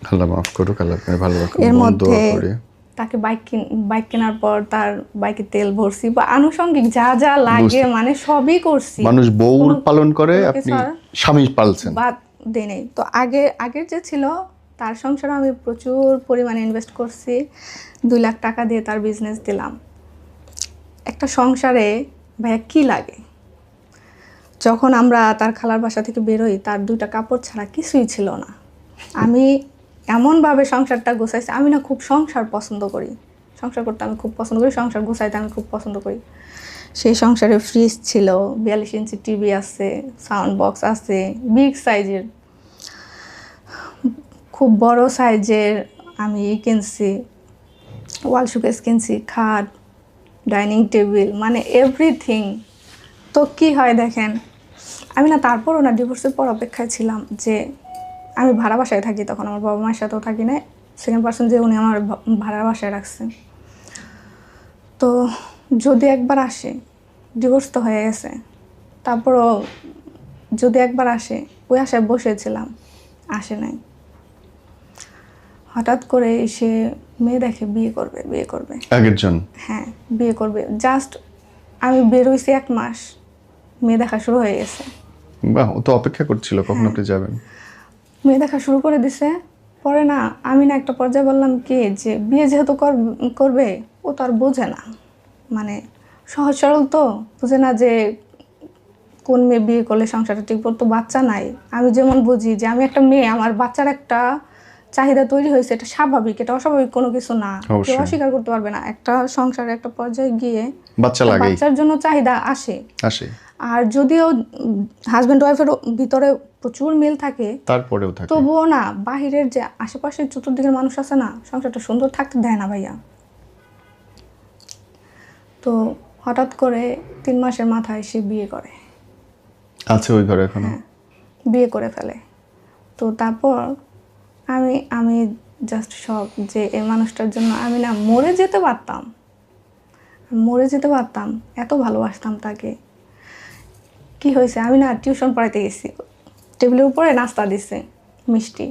আল্লাহ মাফ করুক, আল্লাহ আপনার ভালো রাখুক। এর বোন মধ্যে দোয়া করি। তাকে বাইক কেনার পর তার বাইকে তেল ভরছি বা আনুষঙ্গিক যা যা লাগে মানে সবই করছি। মানুষ বউ পালন করে, কোনো আপনি কিছু আর স্বামী পালছেন। বাদ দেই নাই। তো আগের যে ছিল তার সংসারে আমি প্রচুর পরিমাণে ইনভেস্ট করছি। 2 লাখ টাকা দিয়ে তার বিজনেস দিলাম। একটা সংসারে ভাইয়া কী লাগে? যখন আমরা তার খালার বাসা থেকে বেরোই, তার 2টা কাপড় ছাড়া কিছুই ছিল না। আমি এমনভাবে সংসারটা গোছাইছি। আমি না খুব সংসার পছন্দ করি, সংসার করতে আমি খুব পছন্দ করি, সংসার গোছাইতে আমি খুব পছন্দ করি। সেই সংসারে ফ্রিজ ছিল, 42 ইঞ্চি টিভি আছে, সাউন্ড বক্স আছে, বিগ সাইজের, খুব বড় সাইজের আমি কিনছি, ওয়াল শোকেস কিনছি, খাট, ডাইনিং টেবিল, মানে এভরিথিং। তো কি হয় দেখেন, আমি না তারপরও না ডিভোর্সের পর অপেক্ষায় ছিলাম যে আমি ভাড়া বাসায় থাকি, তখন আমার বাবা মায়ের সাথেও থাকি না। সেকেন্ড পার্সন যে উনি আমার ভাড়া বাসায় রাখছে। তো যদি একবার আসে, ডিভোর্স তো হয়ে গেছে, তারপরও যদি একবার আসে, ওই আশায় বসেছিলাম, আসে নাই। হঠাৎ করে এসে মেয়ে দেখে বিয়ে করবে। আগের জন? হ্যাঁ, বিয়ে করবে। জাস্ট আমি বেরোইছি 1 মাস, মেয়ে দেখা শুরু হয়ে গেছে। বাহ, ও তো অপেক্ষা করছিল কখন আপনি যাবেন। মেয়ে দেখা শুরু করে দিছে। পরে না আমি না একটা পর্যায়ে বললাম কি যে বিয়ে যেহেতু করবে, ও তো আর বোঝে না, মানে সহজ সরল তো বুঝে না যে কোন মেয়ে বিয়ে করলে সংসারটা ঠিক করতো। বাচ্চা নাই, আমি যেমন বুঝি যে আমি একটা মেয়ে, আমার বাচ্চার একটা চাহিদা তৈরি হয়েছে, এটা স্বাভাবিক, এটা অস্বাভাবিক কোনো কিছু না, কেউ অস্বীকার করতে পারবে না। একটা সংসারে একটা পর্যায়ে গিয়ে বাচ্চা লাগে, বাচ্চার জন্য চাহিদা আসে। আর যদিও হাজব্যান্ড ওয়াইফের ভিতরে প্রচুর মিল থাকে, তারপরেও থাকে, তবুও না বাহিরের যে আশেপাশের চতুর্দিকের মানুষ আছে না, সংসারটা সুন্দর থাকতে দেয় না ভাইয়া। তো হঠাৎ করে 3 মাসের মাথায় সে বিয়ে করে। আছে ওই ঘরে এখনো? হ্যাঁ, বিয়ে করে ফেলে। তো তারপর আমি জাস্ট শক যে এই মানুষটার জন্য আমি না মরে যেতে পারতাম, এত ভালোবাসতাম তাকে। কি হয়েছে, আমি না টিউশন পড়াইতে গেছি, টেবিলের উপরে নাস্তা দিছে মিষ্টি।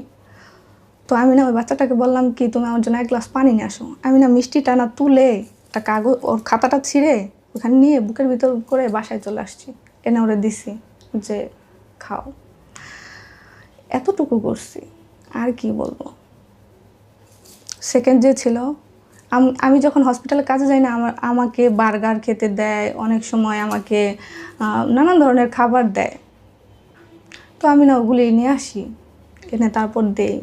তো আমি না ওই বাচ্চাটাকে বললাম কি তুমি আমার জন্য 1 গ্লাস পানি নিয়ে আসো। আমি না মিষ্টিটা না তুলে একটা কাগজ, ওর খাতাটা ছিঁড়ে ওখানে নিয়ে বুকের ভিতর করে বাসায় চলে আসছি, এনে ওরে দিছি যে খাও। এতটুকু করছি, আর কি বলবো। সেকেন্ড যে ছিল, আমি যখন হসপিটালে কাজে যাই না, আমাকে বার্গার খেতে দেয়, অনেক সময় আমাকে নানান ধরনের খাবার দেয়। তো আমি না ওগুলি নিয়ে আসি, এনে তারপর দেই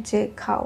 যে খাও।